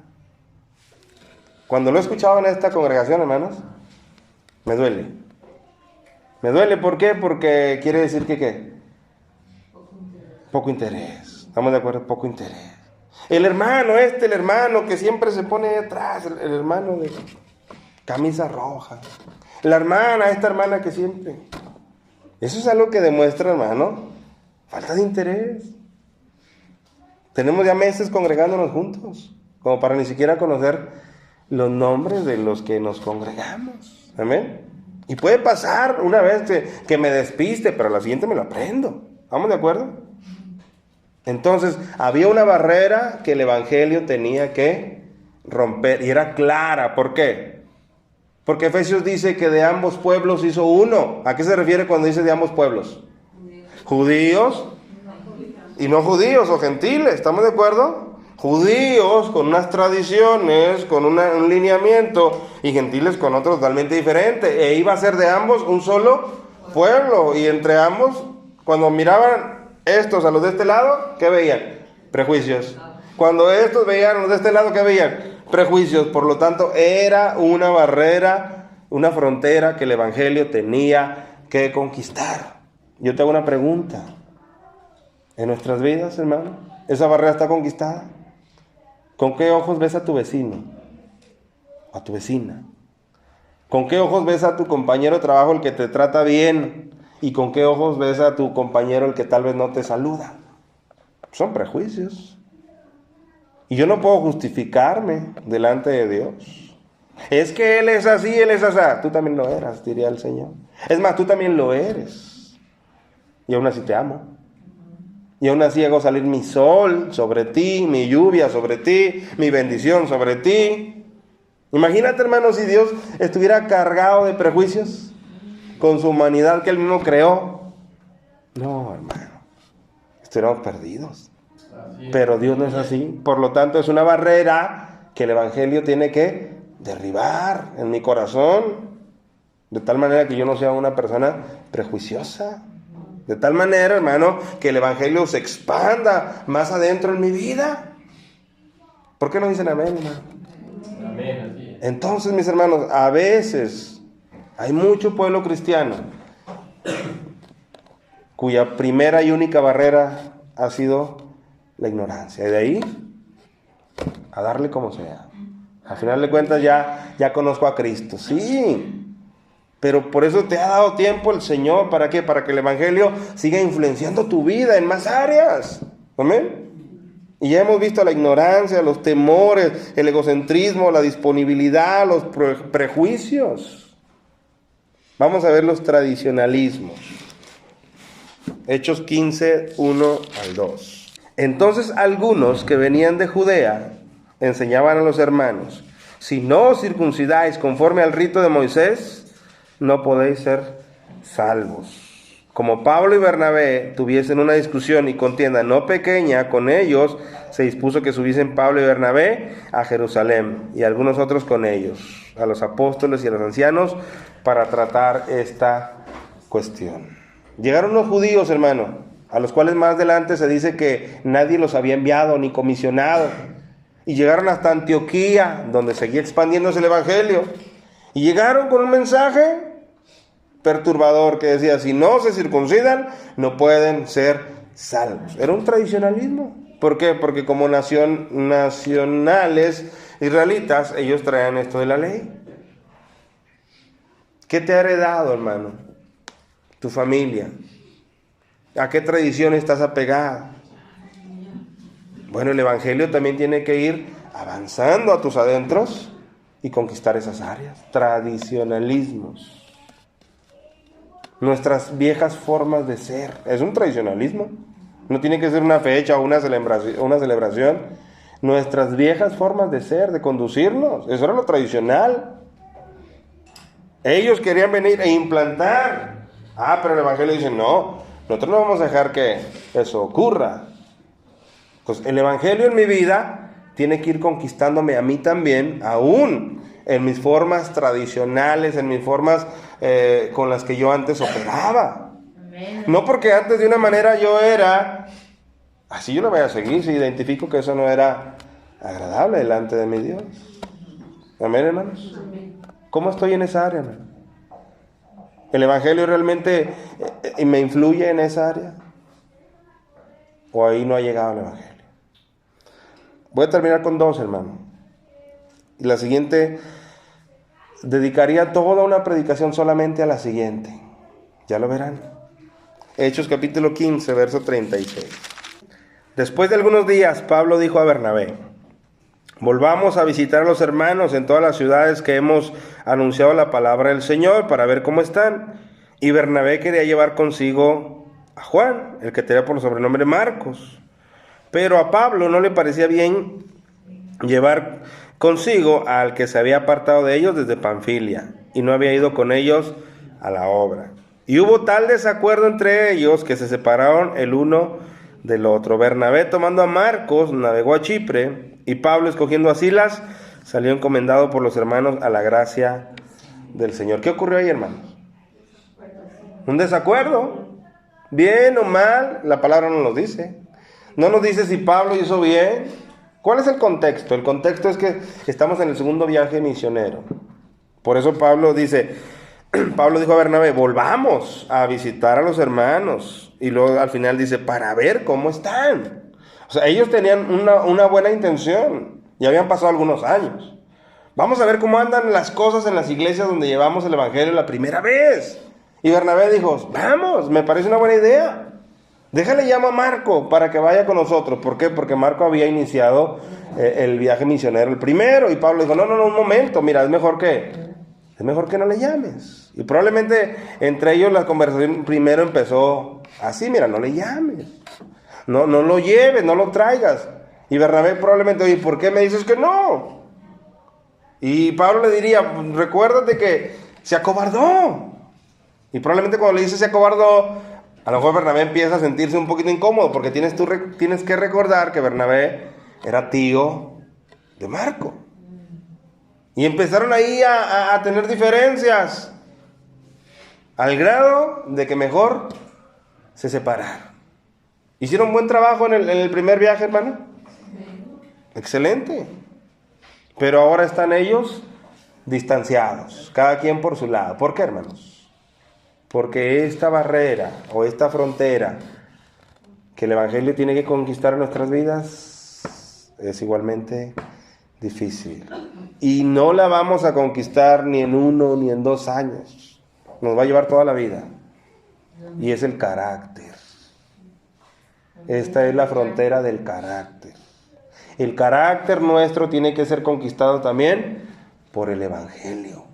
Cuando lo he escuchado en esta congregación, hermanos, me duele. Me duele, ¿por qué? Porque quiere decir que ¿qué? Poco interés. ¿Estamos de acuerdo? Poco interés. El hermano el hermano que siempre se pone atrás, el hermano de camisa roja. La hermana, esta hermana que siempre... Eso es algo que demuestra, hermano, falta de interés. Tenemos ya meses congregándonos juntos. como para ni siquiera conocer los nombres de los que nos congregamos. Amén. Y puede pasar una vez que me despiste, pero a la siguiente me lo aprendo. ¿Estamos de acuerdo? Entonces, había una barrera que el Evangelio tenía que romper, y era clara. ¿Por qué? Porque Efesios dice que de ambos pueblos hizo uno. ¿A qué se refiere cuando dice de ambos pueblos? Judíos y no judíos o gentiles. ¿Estamos de acuerdo? Judíos con unas tradiciones, con un lineamiento, y gentiles con otro totalmente diferente. E iba a ser de ambos un solo pueblo. Y entre ambos, cuando miraban estos a los de este lado, ¿qué veían? Prejuicios. Cuando estos veían a los de este lado, ¿qué veían? Prejuicios. Por lo tanto, era una barrera, una frontera que el Evangelio tenía que conquistar. Yo te hago una pregunta. En nuestras vidas, hermano, ¿esa barrera está conquistada? ¿Con qué ojos ves a tu vecino? A tu vecina. ¿Con qué ojos ves a tu compañero de trabajo, el que te trata bien? ¿Y con qué ojos ves a tu compañero, el que tal vez no te saluda? Son prejuicios. Y yo no puedo justificarme delante de Dios. Es que Él es así, Él es así. Tú también lo eras, diría el Señor. Es más, tú también lo eres. Y aún así te amo. Y aún así hago salir mi sol sobre ti, mi lluvia sobre ti, mi bendición sobre ti. Imagínate, hermano, si Dios estuviera cargado de prejuicios con su humanidad que Él mismo creó. No, hermano, estuviéramos perdidos. Pero Dios no es así. Por lo tanto, es una barrera que el Evangelio tiene que derribar en mi corazón, de tal manera que yo no sea una persona prejuiciosa. De tal manera, hermano, que el Evangelio se expanda más adentro en mi vida. ¿Por qué no dicen amén, hermano? Amén, así es. Entonces, mis hermanos, a veces hay mucho pueblo cristiano cuya primera y única barrera ha sido la ignorancia. Y de ahí, a darle como sea. Al final de cuentas ya conozco a Cristo. Sí. Pero por eso te ha dado tiempo el Señor. ¿Para qué? Para que el Evangelio siga influenciando tu vida en más áreas. ¿Amén? Y ya hemos visto la ignorancia, los temores, el egocentrismo, la disponibilidad, los prejuicios. Vamos a ver los tradicionalismos. Hechos 15, 1 al 2. Entonces algunos que venían de Judea enseñaban a los hermanos: si no os circuncidáis conforme al rito de Moisés, no podéis ser salvos. Como Pablo y Bernabé tuviesen una discusión y contienda no pequeña con ellos, se dispuso que subiesen Pablo y Bernabé a Jerusalén, y algunos otros con ellos, a los apóstoles y a los ancianos, para tratar esta cuestión. Llegaron los judíos, hermano, a los cuales más adelante se dice que nadie los había enviado ni comisionado, y llegaron hasta Antioquía, donde seguía expandiéndose el Evangelio, y llegaron con un mensaje perturbador que decía: si no se circuncidan, no pueden ser salvos. Era un tradicionalismo. ¿Por qué? Porque como nacionales israelitas, ellos traían esto de la ley. ¿Qué te ha heredado, hermano? Tu familia. ¿A qué tradición estás apegada? Bueno, el Evangelio también tiene que ir avanzando a tus adentros y conquistar esas áreas. Tradicionalismos. Nuestras viejas formas de ser. Es un tradicionalismo. No tiene que ser una fecha o una celebración. Nuestras viejas formas de ser, de conducirnos. Eso era lo tradicional. Ellos querían venir e implantar. Pero el Evangelio dice: no, nosotros no vamos a dejar que eso ocurra. Pues el Evangelio en mi vida tiene que ir conquistándome a mí también, aún en mis formas tradicionales, en mis formas con las que yo antes operaba. Amén. No porque antes de una manera yo era así, yo lo voy a seguir si identifico que eso no era agradable delante de mi Dios. Amén, hermanos. ¿Cómo estoy en esa área, hermano? ¿El Evangelio realmente me influye en esa área? ¿O ahí no ha llegado el Evangelio? Voy a terminar con dos, hermano. Y la siguiente, dedicaría toda una predicación solamente a la siguiente. Ya lo verán. Hechos capítulo 15, verso 36. Después de algunos días, Pablo dijo a Bernabé: volvamos a visitar a los hermanos en todas las ciudades que hemos anunciado la palabra del Señor para ver cómo están. Y Bernabé quería llevar consigo a Juan, el que tenía por sobrenombre Marcos. Pero a Pablo no le parecía bien llevar consigo al que se había apartado de ellos desde Panfilia y no había ido con ellos a la obra. Y hubo tal desacuerdo entre ellos que se separaron el uno del otro. Bernabé, tomando a Marcos, navegó a Chipre, y Pablo, escogiendo a Silas, salió encomendado por los hermanos a la gracia del Señor. ¿Qué ocurrió ahí, hermanos? Un desacuerdo. Bien o mal, la palabra no nos dice. No nos dice si Pablo hizo bien. ¿Cuál es el contexto? El contexto es que estamos en el segundo viaje misionero. Por eso Pablo dijo a Bernabé, volvamos a visitar a los hermanos. Y luego al final dice, para ver cómo están. O sea, ellos tenían una buena intención. Ya habían pasado algunos años. Vamos a ver cómo andan las cosas en las iglesias donde llevamos el evangelio la primera vez. Y Bernabé dijo, vamos, me parece una buena idea. Déjale llamo a Marco para que vaya con nosotros. ¿Por qué? Porque Marco había iniciado el viaje misionero el primero. Y Pablo dijo, no, un momento, mira, es mejor que no le llames. Y probablemente entre ellos la conversación primero empezó así, mira, no le llames. No lo lleves, no lo traigas. Y Bernabé probablemente, oye, ¿por qué me dices que no? Y Pablo le diría, recuérdate que se acobardó. Y probablemente cuando le dice se acobardó, a lo mejor Bernabé empieza a sentirse un poquito incómodo, porque tienes que recordar que Bernabé era tío de Marco. Y empezaron ahí a tener diferencias, al grado de que mejor se separaron. ¿Hicieron buen trabajo en el primer viaje, hermano? Excelente. Pero ahora están ellos distanciados, cada quien por su lado. ¿Por qué, hermanos? Porque esta barrera o esta frontera que el evangelio tiene que conquistar en nuestras vidas es igualmente difícil. Y no la vamos a conquistar ni en 1 ni en 2 años. Nos va a llevar toda la vida. Y es el carácter. Esta es la frontera del carácter. El carácter nuestro tiene que ser conquistado también por el evangelio.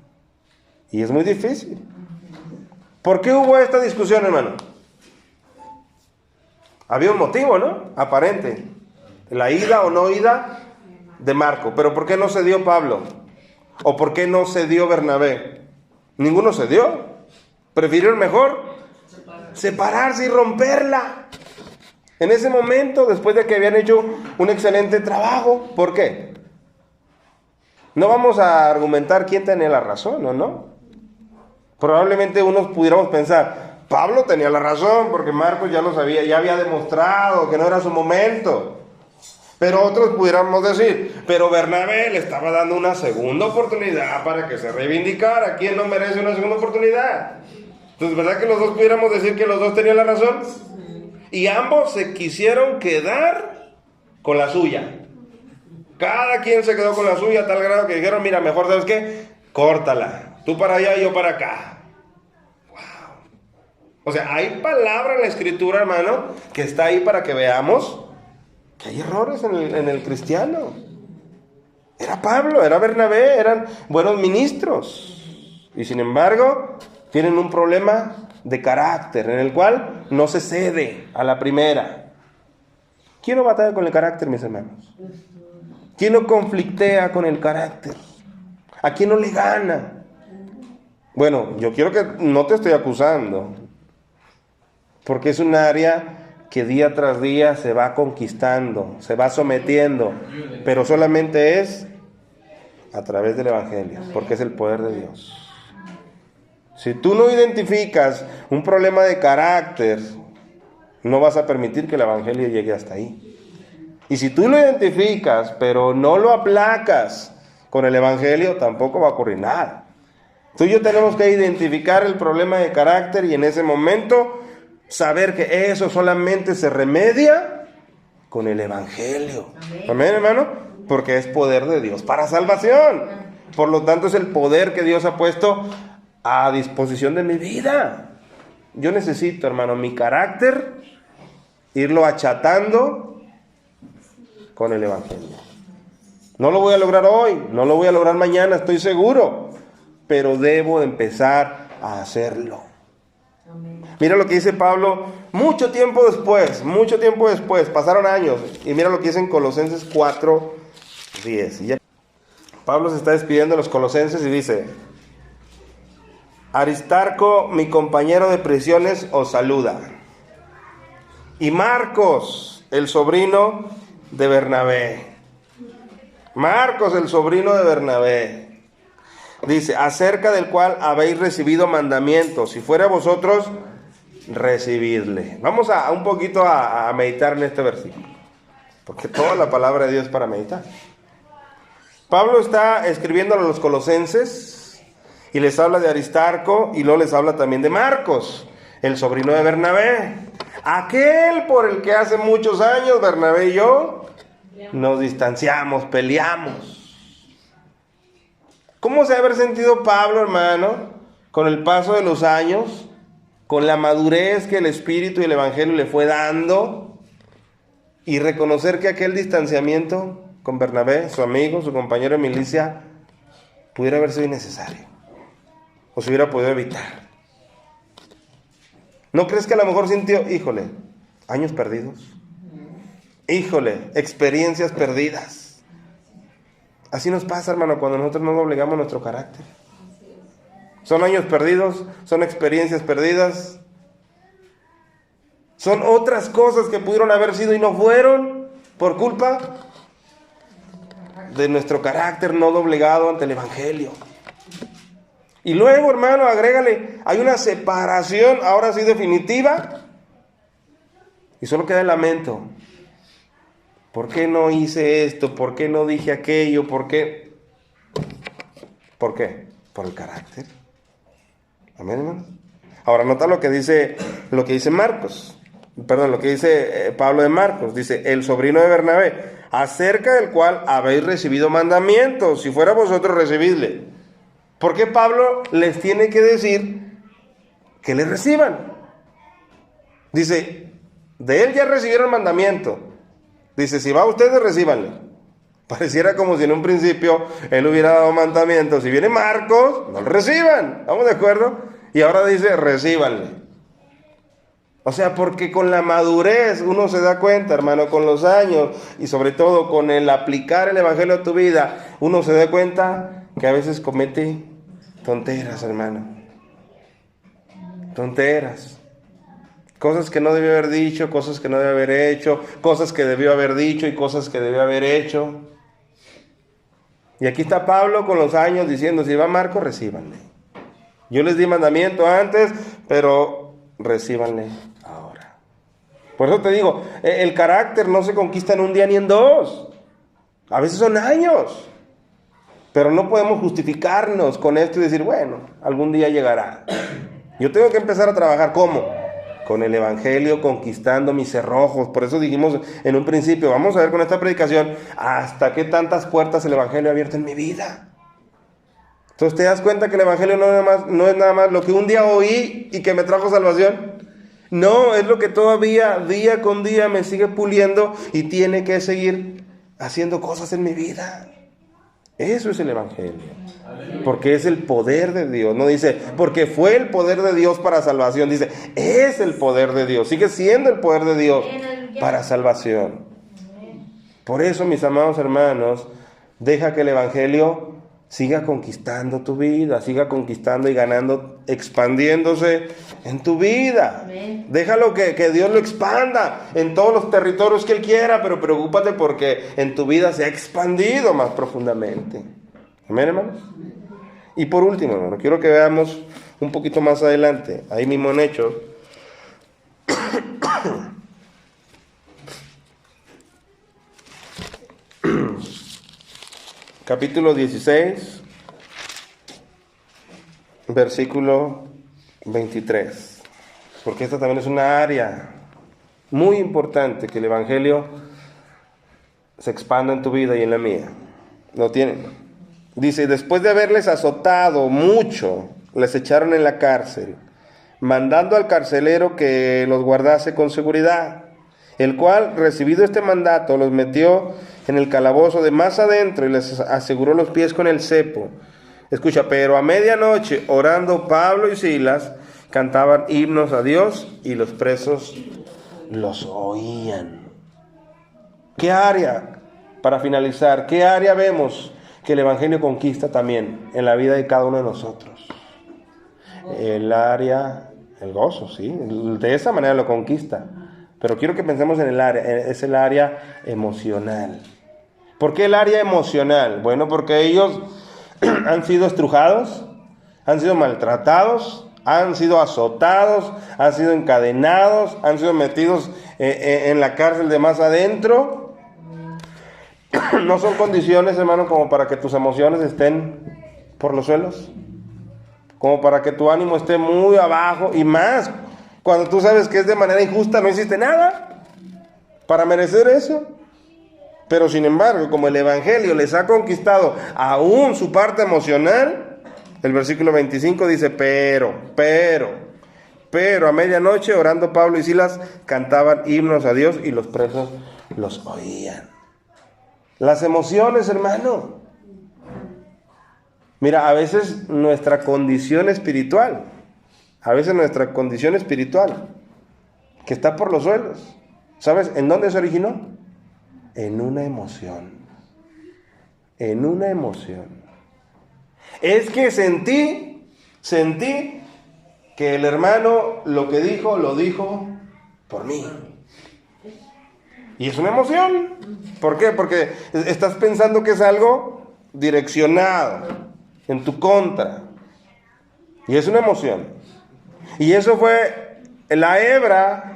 Y es muy difícil. ¿Por qué hubo esta discusión, hermano? Había un motivo, ¿no? Aparente. La ida o no ida de Marco. Pero ¿por qué no se dio Pablo? ¿O por qué no se dio Bernabé? Ninguno se dio. Prefirieron mejor separarse y romperla. En ese momento, después de que habían hecho un excelente trabajo. ¿Por qué? No vamos a argumentar quién tenía la razón, ¿o no? Probablemente unos pudiéramos pensar, Pablo tenía la razón porque Marcos ya lo sabía, ya había demostrado que no era su momento. Pero otros pudiéramos decir, pero Bernabé le estaba dando una segunda oportunidad para que se reivindicara. ¿Quién no merece una segunda oportunidad? Entonces, ¿verdad que los dos pudiéramos decir que los dos tenían la razón? Y ambos se quisieron quedar con la suya. Cada quien se quedó con la suya a tal grado que dijeron, mira, mejor, ¿sabes qué? Córtala. Tú para allá y yo para acá. Wow. O sea, hay palabra en la escritura, hermano, que está ahí para que veamos que hay errores en el cristiano. Era Pablo, era Bernabé, eran buenos ministros. Y sin embargo, tienen un problema de carácter en el cual no se cede a la primera. ¿Quién no batalla con el carácter, mis hermanos? ¿Quién no conflictea con el carácter? ¿A quién no le gana? Bueno, yo quiero que no te estoy acusando, porque es un área que día tras día se va conquistando, se va sometiendo, pero solamente es a través del evangelio, porque es el poder de Dios. Si tú no identificas un problema de carácter, no vas a permitir que el evangelio llegue hasta ahí. Y si tú lo identificas, pero no lo aplacas con el evangelio, tampoco va a ocurrir nada. Tú y yo tenemos que identificar el problema de carácter y en ese momento saber que eso solamente se remedia con el evangelio. Amén, hermano, porque es poder de Dios para salvación. Por lo tanto, es el poder que Dios ha puesto a disposición de mi vida. Yo necesito, hermano, mi carácter, irlo achatando con el evangelio. No lo voy a lograr hoy, no lo voy a lograr mañana, estoy seguro, pero debo empezar a hacerlo. Mira lo que dice Pablo mucho tiempo después, pasaron años, y mira lo que dice en Colosenses 4:10. Ya Pablo se está despidiendo de los colosenses y dice: Aristarco, mi compañero de prisiones, os saluda, y Marcos, el sobrino de Bernabé. Marcos, el sobrino de Bernabé, dice: acerca del cual habéis recibido mandamientos, si fuera vosotros, recibidle. Vamos a un poquito a meditar en este versículo, porque toda la palabra de Dios es para meditar. Pablo está escribiendo a los colosenses y les habla de Aristarco, y luego les habla también de Marcos, el sobrino de Bernabé, aquel por el que hace muchos años Bernabé y yo nos distanciamos, peleamos. ¿Cómo se ha haber sentido Pablo, hermano, con el paso de los años, con la madurez que el Espíritu y el Evangelio le fue dando, y reconocer que aquel distanciamiento con Bernabé, su amigo, su compañero de milicia, pudiera haber sido innecesario, o se hubiera podido evitar? ¿No crees que a lo mejor sintió, híjole, años perdidos? Híjole, experiencias perdidas. Así nos pasa, hermano, cuando nosotros no doblegamos nuestro carácter. Son años perdidos, son experiencias perdidas, son otras cosas que pudieron haber sido y no fueron por culpa de nuestro carácter no doblegado ante el Evangelio. Y luego, hermano, agrégale, hay una separación ahora sí definitiva, y solo queda el lamento. ¿Por qué no hice esto? ¿Por qué no dije aquello? ¿Por qué? ¿Por qué? Por el carácter. Amén, hermano. Ahora nota lo que dice Marcos. Perdón, lo que dice Pablo de Marcos. Dice: el sobrino de Bernabé, acerca del cual habéis recibido mandamientos, si fuera vosotros, recibidle. ¿Por qué Pablo les tiene que decir que le reciban? Dice: de él ya recibieron mandamiento. Dice: si va a ustedes, recíbanle. Pareciera como si en un principio él hubiera dado mandamientos. Si viene Marcos, no lo reciban. ¿Estamos de acuerdo? Y ahora dice: recíbanle. O sea, porque con la madurez uno se da cuenta, hermano, con los años, y sobre todo con el aplicar el Evangelio a tu vida, uno se da cuenta que a veces comete tonteras, hermano. Tonteras. Cosas que no debió haber dicho, cosas que no debió haber hecho, cosas que debió haber dicho y cosas que debió haber hecho. Y aquí está Pablo con los años diciendo: si va Marcos, recíbanle. Yo les di mandamiento antes, pero recíbanle ahora. Por eso te digo, el carácter no se conquista en un día ni en dos. A veces son años. Pero no podemos justificarnos con esto y decir: bueno, algún día llegará. Yo tengo que empezar a trabajar. ¿Cómo? Con el Evangelio, conquistando mis cerrojos. Por eso dijimos en un principio, vamos a ver con esta predicación, hasta qué tantas puertas el Evangelio ha abierto en mi vida. Entonces te das cuenta que el Evangelio no es nada más lo que un día oí y que me trajo salvación. No, es lo que todavía día con día me sigue puliendo y tiene que seguir haciendo cosas en mi vida. Eso es el Evangelio. Porque es el poder de Dios. No dice, porque fue el poder de Dios para salvación. Dice, es el poder de Dios. Sigue siendo el poder de Dios para salvación. Por eso, mis amados hermanos, deja que el Evangelio siga conquistando tu vida, siga conquistando y ganando, expandiéndose en tu vida. Amén. Déjalo que Dios lo expanda en todos los territorios que Él quiera, pero preocúpate porque en tu vida se ha expandido más profundamente. Amén, hermanos. Y por último, hermano, quiero que veamos un poquito más adelante, ahí mismo en Hechos, capítulo 16, versículo 23. Porque esta también es una área muy importante, que el Evangelio se expanda en tu vida y en la mía. ¿Lo tienen? Dice, después de haberles azotado mucho, les echaron en la cárcel, mandando al carcelero que los guardase con seguridad, el cual, recibido este mandato, los metió en el calabozo de más adentro y les aseguró los pies con el cepo. Escucha, pero a medianoche, orando Pablo y Silas, cantaban himnos a Dios y los presos los oían. ¿Qué área, para finalizar, qué área vemos que el Evangelio conquista también en la vida de cada uno de nosotros? El gozo, sí, de esa manera lo conquista. Pero quiero que pensemos en el área, es el área emocional. ¿Por qué el área emocional? Bueno, porque ellos han sido estrujados, han sido maltratados, han sido azotados, han sido encadenados, han sido metidos en la cárcel de más adentro. No son condiciones, hermano, como para que tus emociones estén por los suelos, como para que tu ánimo esté muy abajo, y más cuando tú sabes que es de manera injusta, no hiciste nada para merecer eso. Pero sin embargo, como el Evangelio les ha conquistado aún su parte emocional, el versículo 25 dice, pero, a medianoche, orando Pablo y Silas, cantaban himnos a Dios y los presos los oían. Las emociones, hermano. Mira, a veces nuestra condición espiritual, que está por los suelos, ¿sabes en dónde se originó? En una emoción. Es que sentí que el hermano lo que dijo, lo dijo por mí. Y es una emoción. ¿Por qué? Porque estás pensando que es algo direccionado en tu contra. Y es una emoción. Y eso fue la hebra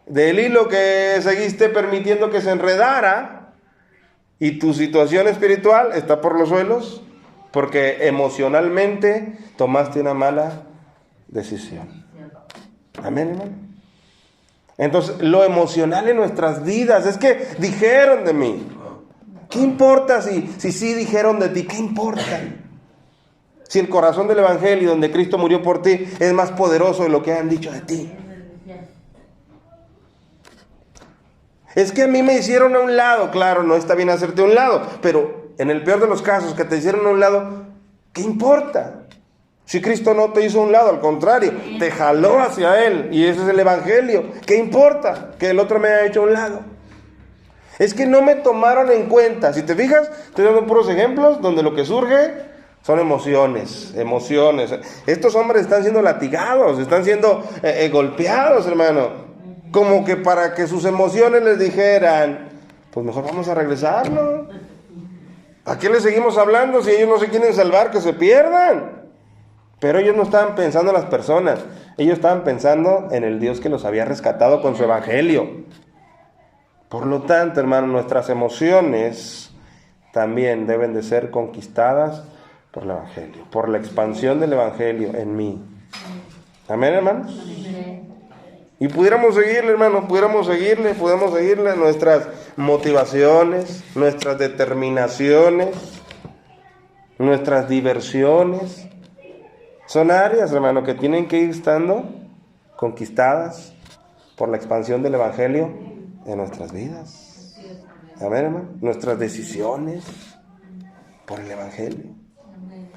del hilo que seguiste permitiendo que se enredara. Y tu situación espiritual está por los suelos porque emocionalmente tomaste una mala decisión. Amén, hermano. Entonces, lo emocional en nuestras vidas es que dijeron de mí. ¿Qué importa si sí dijeron de ti? ¿Qué importa? Si el corazón del Evangelio, donde Cristo murió por ti, es más poderoso de lo que han dicho de ti. Es que a mí me hicieron a un lado. Claro, no está bien hacerte a un lado, pero en el peor de los casos, que te hicieron a un lado, ¿qué importa? Si Cristo no te hizo a un lado, al contrario, te jaló hacia Él, y ese es el Evangelio. ¿Qué importa que el otro me haya hecho a un lado? Es que no me tomaron en cuenta. Si te fijas, estoy dando puros ejemplos donde lo que surge son emociones. Estos hombres están siendo latigados, están siendo golpeados, hermano. Como que para que sus emociones les dijeran, pues mejor vamos a regresarnos. ¿A qué les seguimos hablando si ellos no se quieren salvar, que se pierdan? Pero ellos no estaban pensando en las personas, ellos estaban pensando en el Dios que los había rescatado con su Evangelio. Por lo tanto, hermano, nuestras emociones también deben de ser conquistadas por el Evangelio, por la expansión del Evangelio en mí. Amén, hermanos. Y pudiéramos seguirle, hermano, podemos seguirle nuestras motivaciones, nuestras determinaciones, nuestras diversiones. Son áreas, hermano, que tienen que ir estando conquistadas por la expansión del Evangelio en nuestras vidas. Amén, hermano. Nuestras decisiones por el Evangelio.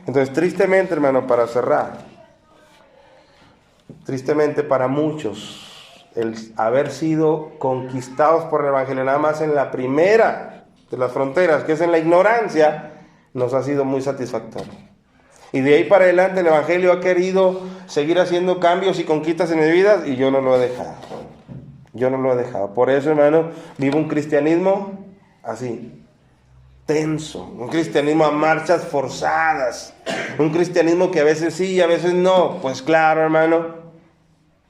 Entonces, tristemente, hermano, para cerrar, tristemente para muchos, el haber sido conquistados por el Evangelio nada más en la primera de las fronteras, que es en la ignorancia, nos ha sido muy satisfactorio. Y de ahí para adelante el Evangelio ha querido seguir haciendo cambios y conquistas en mi vida, y yo no lo he dejado. Por eso, hermano, vivo un cristianismo así, tenso, un cristianismo a marchas forzadas, un cristianismo que a veces sí y a veces no. Pues claro, hermano,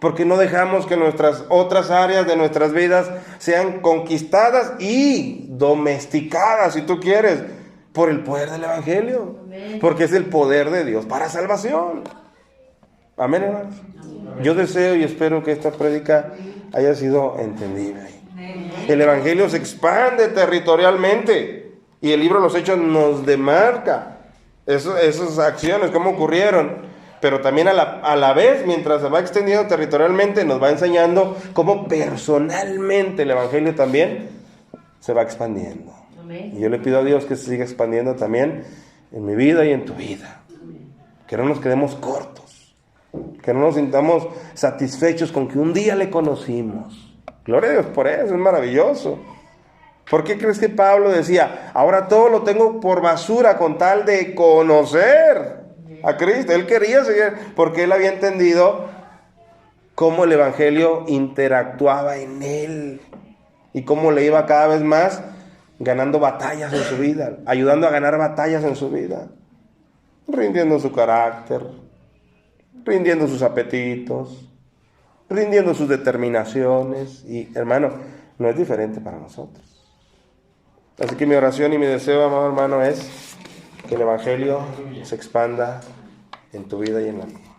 porque no dejamos que nuestras otras áreas de nuestras vidas sean conquistadas y domesticadas, si tú quieres, por el poder del Evangelio. Amén. Porque es el poder de Dios para salvación. Amén, hermanos. Yo deseo y espero que esta prédica haya sido entendible. El Evangelio se expande territorialmente y el libro de los Hechos nos demarca esas acciones, cómo ocurrieron. Pero también a la vez, mientras se va extendiendo territorialmente, nos va enseñando cómo personalmente el Evangelio también se va expandiendo. Y yo le pido a Dios que se siga expandiendo también en mi vida y en tu vida. Que no nos quedemos cortos. Que no nos sintamos satisfechos con que un día le conocimos. Gloria a Dios por eso, es maravilloso. ¿Por qué crees que Pablo decía, ahora todo lo tengo por basura con tal de conocer a Cristo? Él quería seguir, porque él había entendido cómo el Evangelio interactuaba en él y cómo le iba cada vez más ganando batallas en su vida, ayudando a ganar batallas en su vida, rindiendo su carácter, rindiendo sus apetitos, rindiendo sus determinaciones. Y hermano, no es diferente para nosotros. Así que mi oración y mi deseo, amado hermano, es que el Evangelio se expanda en tu vida y en la mía.